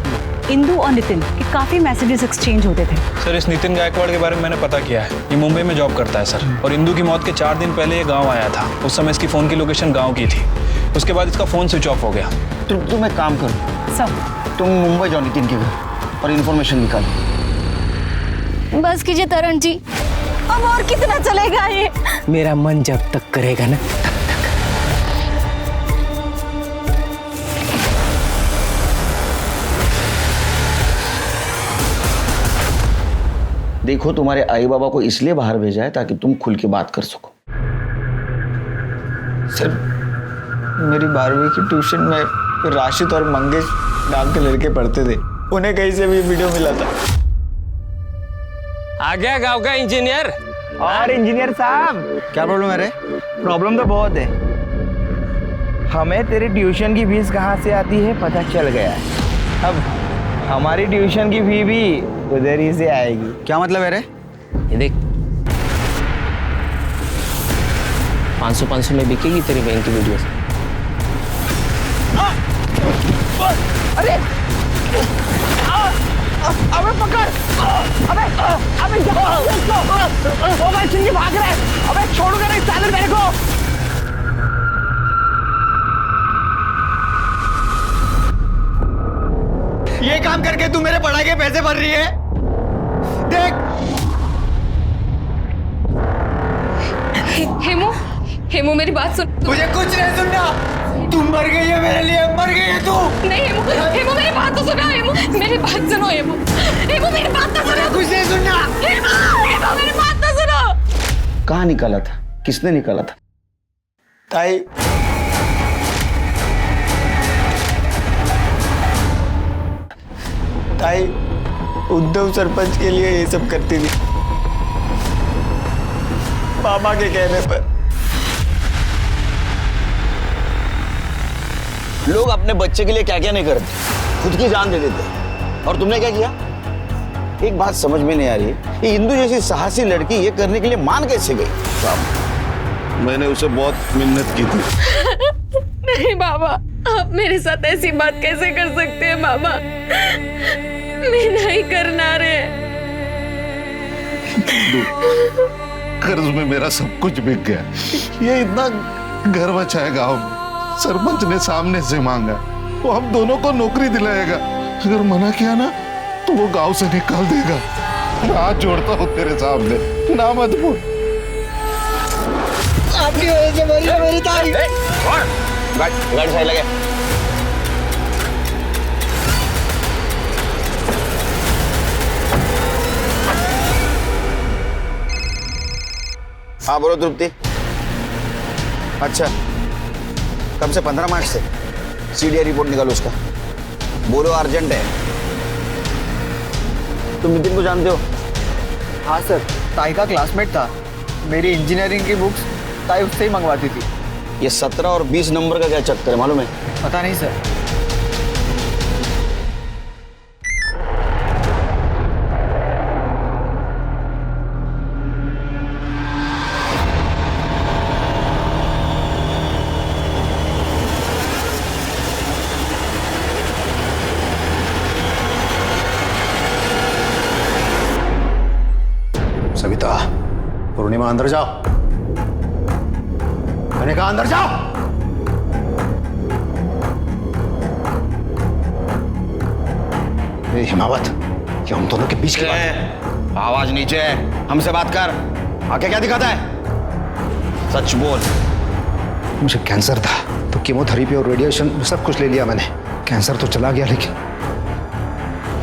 इंदू और नितिन के काफी मैसेजेस एक्सचेंज होते थे। सर, इस नितिन गायकवाड़ के बारे में मैंने पता किया है। ये मुंबई में जॉब करता है सर, और इंदू की मौत के 4 दिन पहले ये गांव आया था। उस समय इसकी फोन की लोकेशन गांव की थी। उसके बाद इसका फोन स्विच ऑफ हो गया। तुम एक काम करो सर, तुम मुंबई जाओ नितिन के घर और इन्फॉर्मेशन निकालो। बस कीजिए तरण जी, अब और कितना चलेगा ये? मेरा मन जब तक करेगा ना तब तक। देखो, तुम्हारे आई बाबा को इसलिए बाहर भेजा है ताकि तुम खुल के बात कर सको। सर, मेरी 12वीं की ट्यूशन में राशिद और मंगेश नाम के लड़के पढ़ते थे। उन्हें कहीं से भी वीडियो मिला था। आ गया गांव का इंजीनियर। और इंजीनियर साहब, क्या प्रॉब्लम है रे? प्रॉब्लम तो बहुत है। हमें तेरी ट्यूशन की फीस कहाँ से आती है पता चल गया है। अब हमारी ट्यूशन की फी भी उधर ही से आएगी। क्या मतलब है रे? ये देख, 500 में बिकेगी तेरी बहन की वीडियो। अरे अबे पकड़! अबे ओ भाई, चिंगी भाग रहा है। अबे छोड़ूंगा नहीं साले मेरे को। ये काम करके तू मेरे पढ़ाई के पैसे भर रही है। देख हेमू मेरी बात सुन। मुझे कुछ नहीं सुनना। तू मर गई है मेरे लिए, मर गई है तू। नहीं हेमू मेरी बात तो सुनो। हेमू मेरी बात सुनो। हेमू मेरी बात तो सुनो। कुछ नहीं सुनना। हेमू मेरी बात तो सुनो। कहाँ निकाला था? किसने निकाला था? ताई, ताई उद्धव सरपंच के लिए ये सब करती थी, पापा के कहने पर। लोग अपने बच्चे के लिए क्या क्या नहीं करते, खुद की जान दे देते। और तुमने क्या किया? एक बात समझ में नहीं आ रही, ये इंदू जैसी साहसी लड़की ये करने के लिए मान कैसे गई? मैंने उसे बहुत मिन्नत की थी। नहीं बाबा, आप मेरे साथ ऐसी बात कैसे कर सकते हैं बाबा? मैं नहीं करना रे। कर्ज में मेरा सब कुछ बिक गया। ये इतना घर बचा है गांव में, सरपंच ने सामने से मांगा, वो हम दोनों को नौकरी दिलाएगा। अगर मना किया ना तो वो गांव से निकाल देगा। मैं हाथ जोड़ता हूँ तेरे सामने, ना मत बोल। आपकी वजह से मेरी तारीफ। गाड़ी सही लगे। हाँ बोलो तृप्ति। अच्छा, कब से? 15 मार्च से सीडीआई रिपोर्ट निकालो उसका। बोलो अर्जेंट है। तुम नितिन को जानते हो? हाँ सर, ताई का क्लासमेट था। मेरी इंजीनियरिंग की बुक्स ताई उससे ही मंगवाती थी। ये 17 और 20 नंबर का क्या चक्कर है मालूम है? पता नहीं सर। सविता, पूर्णिमा अंदर जाओ। मैंने कहा अंदर जाओ। ये हिमावत, क्या हम दोनों के बीच की बात है? आवाज नीचे है, हमसे बात कर। आके क्या दिखाता है? सच बोल। मुझे कैंसर था तो कीमोथेरेपी और रेडिएशन सब कुछ ले लिया मैंने। कैंसर तो चला गया लेकिन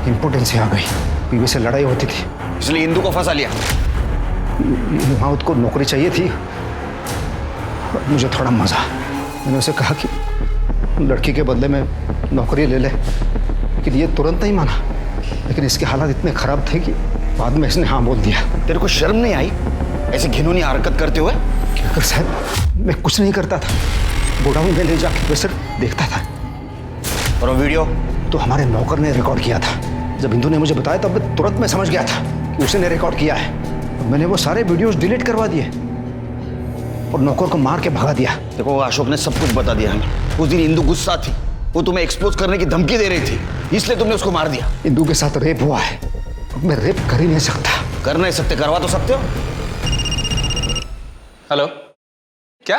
इम्पोर्टेंसी आ गई। बीवी से लड़ाई होती थी इसलिए इंदु को फंसा लिया। हिमावत को नौकरी चाहिए थी, मुझे थोड़ा मजा। मैंने उसे कहा कि लड़की के बदले में नौकरी ले ले, लेकिन ये तुरंत नहीं माना। लेकिन इसके हालात इतने खराब थे कि बाद में इसने हाँ बोल दिया। तेरे को शर्म नहीं आई ऐसी घिनौनी हरकत करते हुए? क्या कर साहब, मैं कुछ नहीं करता था। गोडाउन में ले जाके मैं सिर्फ देखता था। और वो वीडियो तो हमारे नौकर ने रिकॉर्ड किया था। जब इंदु ने मुझे बताया तब तुरंत मैं समझ गया था कि उसने रिकॉर्ड किया है। मैंने वो सारे वीडियोस डिलीट करवा दिए और नौकर को मार के भगा दिया। देखो अशोक ने सब कुछ बता दिया हमें। उस दिन इंदु गुस्सा थी, वो तुम्हें एक्सपोज करने की धमकी दे रही थी, इसलिए तुमने उसको मार दिया। इंदु के साथ रेप हुआ है, मैं रेप कर ही नहीं सकता। कर नहीं सकते, करवा तो सकते हो। हेलो, क्या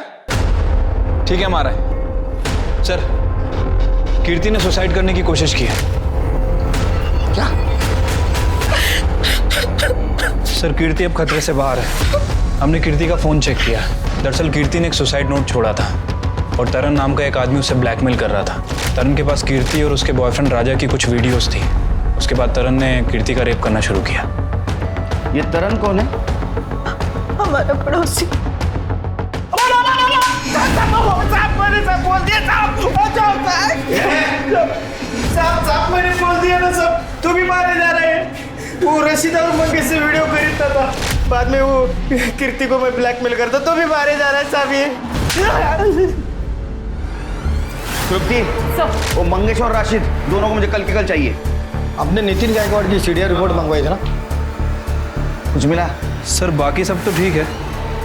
ठीक है हमारा है सर। कीर्ति ने सुसाइड करने की कोशिश की है। क्या? सर कीर्ति अब खतरे से बाहर है। हमने कीर्ति का फोन चेक किया। दरअसल कीर्ति ने एक सुसाइड नोट छोड़ा था और तरन नाम का एक आदमी उसे ब्लैकमेल कर रहा था। तरन के पास कीर्ति और उसके बॉयफ्रेंड राजा की कुछ वीडियोस थी। उसके बाद तरन ने कीर्ति का रेप करना शुरू किया। ये तरन कौन है? हमारा पड़ोसी। साहब मैंने बोल दिया ना सब, तू भी मारे जा रहे हैं। वो रशीदा और मंगेश से वीडियो खरीदता था, बाद में वो कीर्ति को मैं ब्लैकमेल करता, तो भी मारे जा रहा है साहब। ये तृप्ति, वो मंगेश और राशिद दोनों को मुझे कल के कल चाहिए। आपने नितिन गायकवाड़ की सीडीआई रिपोर्ट मंगवाई थी ना? कुछ मिला? सर बाकी सब तो ठीक है,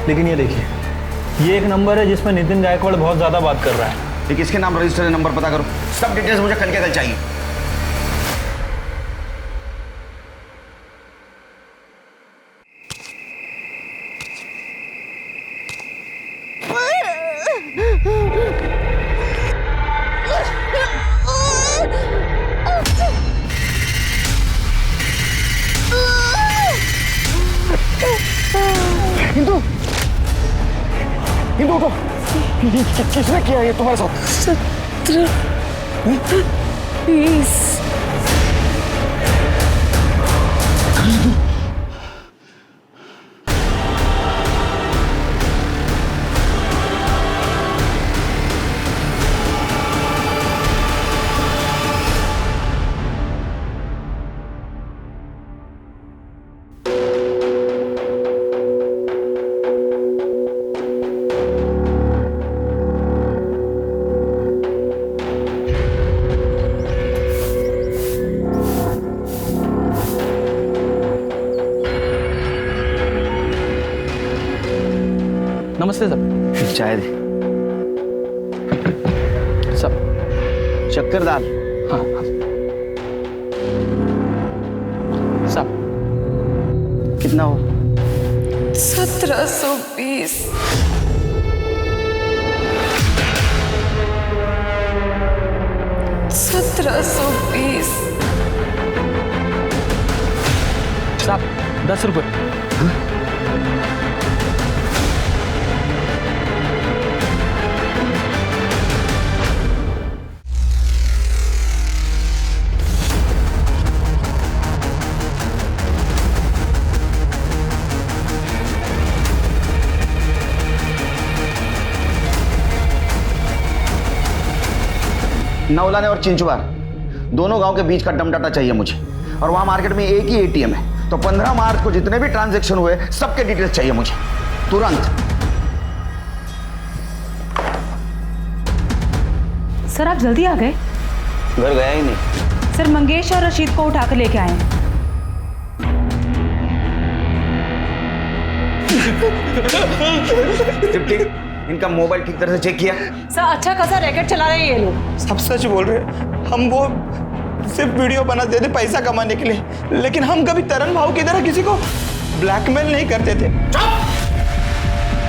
लेकिन ये देखिए, ये एक नंबर है जिसमें नितिन गायकवाड़ बहुत ज्यादा बात कर रहा है। ये किसके नाम रजिस्टर है? नंबर पता करो। सब डिटेल्स मुझे कल के कल चाहिए। इंदु, इंदु उठो। किसने किया ये तुम्हारे साथ? 20। नमस्ते सर। चाय दे। सब शक्कर दाल। हाँ सब कितना हो? 1720 1720 साहब 10 रुपये। नौलाने और चिंचवार दोनों गांव के बीच का डम डाटा चाहिए मुझे, और वहां मार्केट में एक ही एटीएम है, तो 15 मार्च को जितने भी ट्रांजैक्शन हुए सबके डिटेल्स चाहिए मुझे तुरंत। सर आप जल्दी आ गए। घर गया ही नहीं। सर मंगेश और रशीद को उठाकर लेके आए हैं। इनका मोबाइल ठीक तरह से चेक किया? सर अच्छा खासा रैकेट चला रहे हैं ये लोग। सब सच बोल रहे हैं। हम वो सिर्फ वीडियो बनाते थे पैसा कमाने के लिए, लेकिन हम कभी तरन भाव की तरह किसी को ब्लैकमेल नहीं करते थे।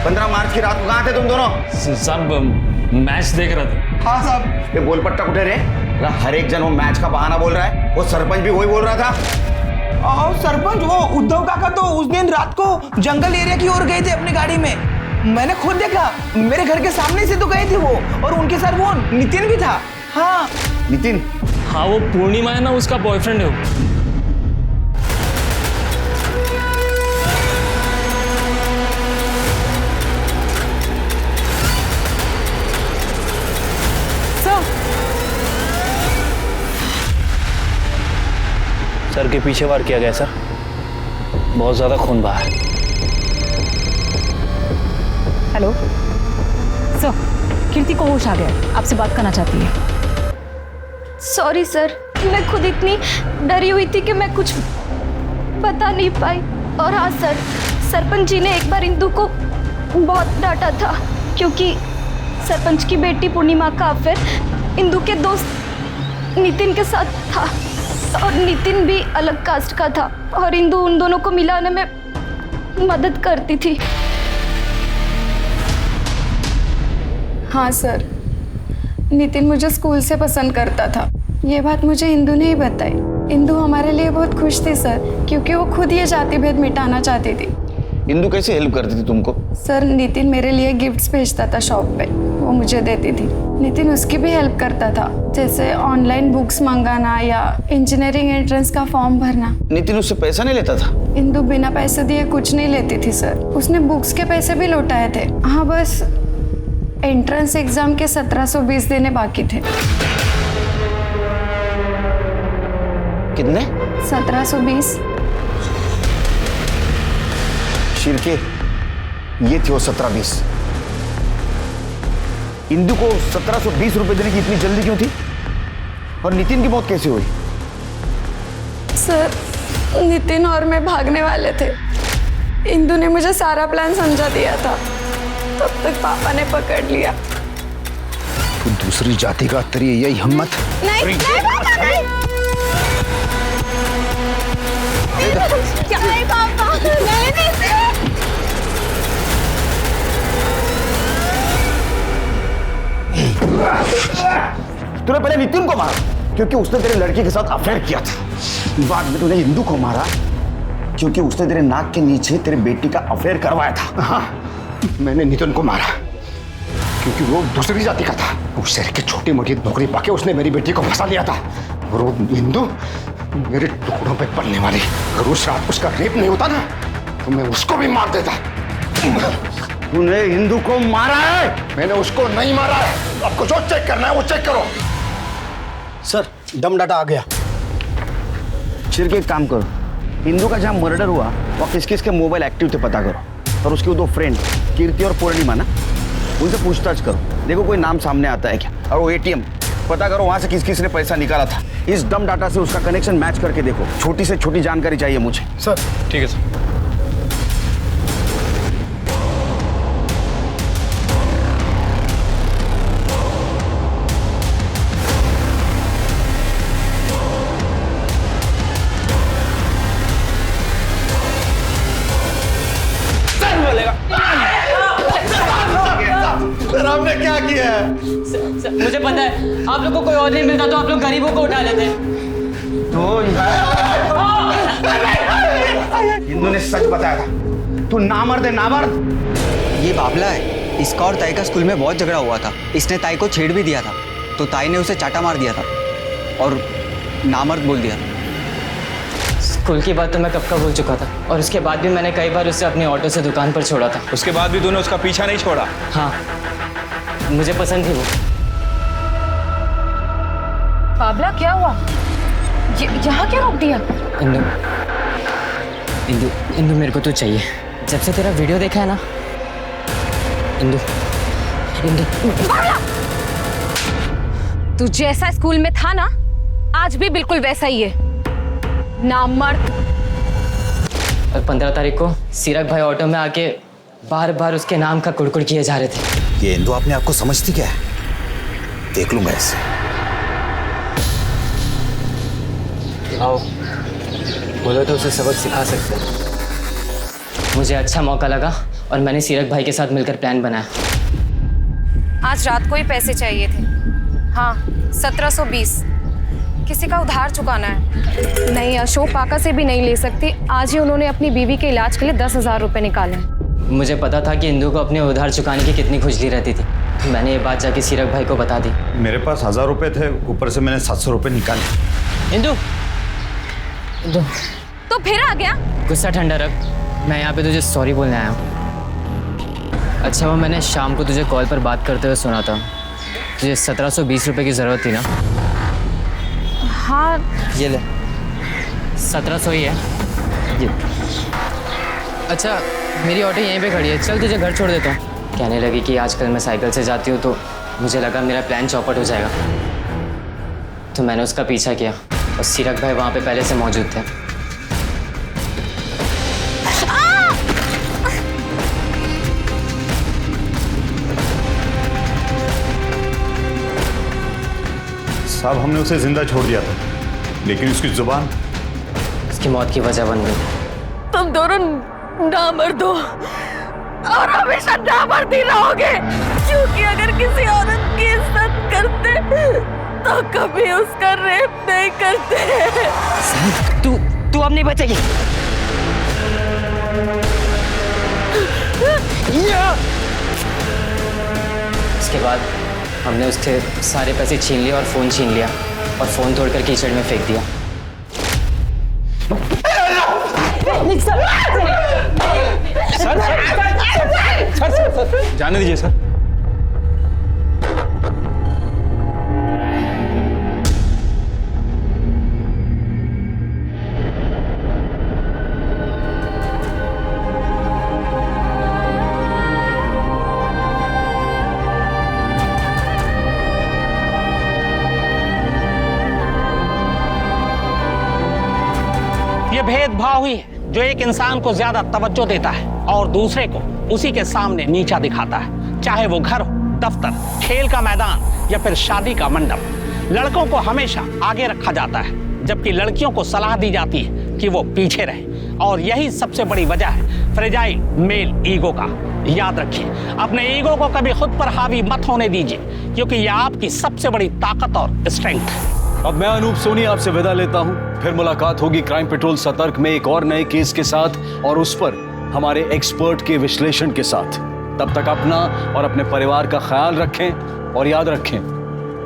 15 मार्च की रात को कहाँ थे तुम दोनों? सब मैच देख रहे थे। हाँ साहब। ये गोलपट्टा उठे रे, हर एक जन वो मैच का बहाना बोल रहा है। वो सरपंच भी वही बोल रहा था। और सरपंच वो उद्धव काका तो उस दिन रात को जंगल एरिया की ओर गए थे अपनी गाड़ी में। मैंने खुद देखा, मेरे घर के सामने से तो गए थे वो, और उनके साथ वो नितिन भी था। हाँ नितिन? हाँ वो पूर्णिमा है ना, उसका बॉयफ्रेंड है वो। सर के पीछे वार किया गया सर, बहुत ज्यादा खून बहा है। हेलो सर, कीर्ति को होश आ गया, आपसे बात करना चाहती है। सॉरी सर, मैं खुद इतनी डरी हुई थी कि मैं कुछ बता नहीं पाई। और हाँ सर, सरपंच जी ने एक बार इंदु को बहुत डांटा था, क्योंकि सरपंच की बेटी पूर्णिमा का अफेयर इंदु के दोस्त नितिन के साथ था, और नितिन भी अलग कास्ट का था, और इंदु उन दोनों को मिलाने में मदद करती थी। हाँ सर, नितिन मुझे स्कूल से पसंद करता था। ये बात मुझे इंदु ने ही बताई। इंदु हमारे लिए बहुत खुश थी सर, क्योंकि वो खुद ये जाति भेद मिटाना चाहती थी। इंदु कैसे हेल्प करती थी तुमको? सर नितिन मेरे लिए गिफ्ट्स भेजता था शॉप पे, वो मुझे देती थी। नितिन उसकी भी हेल्प करता था, जैसे ऑनलाइन बुक्स मंगाना या इंजीनियरिंग एंट्रेंस का फॉर्म भरना। नितिन उससे पैसा नहीं लेता था? इंदु बिना पैसे दिए कुछ नहीं लेती थी सर, उसने बुक्स के पैसे भी लौटाए थे। हाँ बस एंट्रेंस एग्जाम के 1720 देने बाकी थे। कितने? 1720। शिरके, ये थे वो 1720। इंदु को 1720 रुपए देने की इतनी जल्दी क्यों थी? और नितिन की मौत कैसे हुई? सर नितिन और मैं भागने वाले थे, इंदु ने मुझे सारा प्लान समझा दिया था, तब तक पापा ने पकड़ लिया। तू दूसरी जाति का, तेरी यही हिम्मत? नहीं नहीं पापा नहीं। नहीं पापा नहीं। तूने पहले नितिन को मारा क्योंकि उसने तेरे लड़की के साथ अफेयर किया था, बाद में तूने इंदु को मारा क्योंकि उसने तेरे नाक के नीचे तेरे बेटी का अफेयर करवाया था। हाँ, मैंने नितिन को मारा क्योंकि वो दूसरी जाति का था। उस शहर की छोटी मोटी नौकरी पाके उसने मेरी बेटी को फंसा लिया था, और वो इंदु मेरे टुकड़ों पे पलने वाली। अगर उस रात उसका रेप नहीं होता ना तो मैं उसको भी मार देता। तूने इंदु को मारा है? मैंने उसको नहीं मारा है। आपको जो चेक करना है वो चेक करो। सर दम डाटा आ गया। चिर के एक काम करो, इंदु का जहां मर्डर हुआ वहाँ किस किस के मोबाइल एक्टिव थे पता करो, और उसके दो फ्रेंड कीर्ति और पूर्णिमा ना, उनसे पूछताछ करो, देखो कोई नाम सामने आता है क्या। और वो एटीएम पता करो वहां से किस किस ने पैसा निकाला था। इस डम डाटा से उसका कनेक्शन मैच करके देखो। छोटी से छोटी जानकारी चाहिए मुझे। सर ठीक है सर। मुझे पता है आप लोग को कोई और नहीं मिलता तो आप लोग गरीबों को उठा लेते। तो इंदु ने सच बताया था, तू नामर्द है, नामर्द। ये बाबला है, इसका और ताई का स्कूल में बहुत झगड़ा हुआ था। इसने ताई को छेड़ भी दिया था, तो ताई ने उसे चाटा मार दिया था और नामर्द बोल दिया। स्कूल की बात तो मैं कब का भूल चुका था, और उसके बाद भी मैंने कई बार उसे अपने ऑटो से दुकान पर छोड़ा था। उसके बाद भी तूने उसका पीछा नहीं छोड़ा? हाँ, मुझे पसंद थी वो। बाबला क्या हुआ? यहाँ क्या रोक दिया? इंदु, इंदु, इंदु मेरे को तो चाहिए। जब से तेरा वीडियो देखा है ना इंदु, इंदु। तू जैसा स्कूल में था ना, आज भी बिल्कुल वैसा ही है, नामर्द। और 15 तारीख को सीरक भाई ऑटो में आके बार बार उसके नाम का कुड़कुड़ किए जा रहे थे। ये इंदु अपने आप को समझती क्या है? देख लूंगा इससे। आओ, बोलो तो उसे सबक सिखा सकते हैं। मुझे अच्छा मौका लगा और मैंने सीरक भाई के साथ मिलकर प्लान बनाया। आज रात को ही पैसे चाहिए थे। हाँ, 1720। किसी का उधार चुकाना है। नहीं, अशोक पाका से भी नहीं ले सकती। आज ही उन्होंने अपनी बीवी के इलाज के लिए 10,000 रुपए निकाले। मुझे पता था कि इंदु को अपने उधार चुकाने की कितनी खुजली रहती थी, तो मैंने ये बात जाके सीरक भाई को बता दी। मेरे पास 1000 रुपए थे, ऊपर से मैंने 700 रुपए निकाले। इंदु, इंदु, तो फिर आ गया? गुस्सा ठंडा रख, मैं यहाँ पे तुझे सॉरी बोलने आया हूँ। अच्छा, वो मैंने शाम को तुझे कॉल पर बात करते हुए सुना था। तुझे 1720 रुपए की ज़रूरत थी ना? हाँ। ये ले, 1700 ही है ये। अच्छा, मेरी ऑटो यहीं पे खड़ी है, चल तुझे घर छोड़ देता हूँ। कहने लगी कि आजकल मैं साइकिल से जाती हूँ, तो मुझे लगा मेरा प्लान चौपट हो जाएगा, तो मैंने उसका पीछा किया और सीरक भाई वहाँ पे पहले से मौजूद थे। साहब, हमने उसे जिंदा छोड़ दिया था, लेकिन उसकी जुबान उसकी मौत की वजह बन गई। तुम दोनों नामर्द हो और हमेशा नामर्द ही रहोगे, क्योंकि अगर किसी औरत की इज्जत करते तो कभी उसका रेप नहीं करते। तू अब नहीं बचेगी। उसके बाद हमने उसके सारे पैसे छीन लिए और फ़ोन छीन लिया और फ़ोन तोड़कर कीचड़ में फेंक दिया। सर, जाने दीजिए सर। ये भेदभाव ही है जो एक इंसान को ज्यादा तवज्जो देता है और दूसरे को उसी के सामने नीचा दिखाता है, चाहे वो घर हो, दफ्तर, खेल का मैदान या फिर शादी का मंडप। लड़कों को हमेशा आगे रखा जाता है, जबकि लड़कियों को सलाह दी जाती है कि वो पीछे रहे, और यही सबसे बड़ी वजह है फ्रेजाइल मेल ईगो का। याद रखिए, अपने ईगो को कभी खुद पर हावी मत होने दीजिए, क्योंकि यह आपकी सबसे बड़ी ताकत और स्ट्रेंथ है। अब मैं अनूप सोनी आपसे विदा लेता हूं। फिर मुलाकात होगी क्राइम पेट्रोल सतर्क में एक और नए केस के साथ और उस पर हमारे एक्सपर्ट के विश्लेषण के साथ। तब तक अपना और अपने परिवार का ख्याल रखें और याद रखें,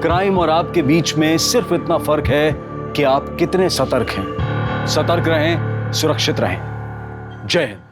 क्राइम और आपके बीच में सिर्फ इतना फर्क है कि आप कितने सतर्क हैं। सतर्क रहें, सुरक्षित रहें। जय हिंद।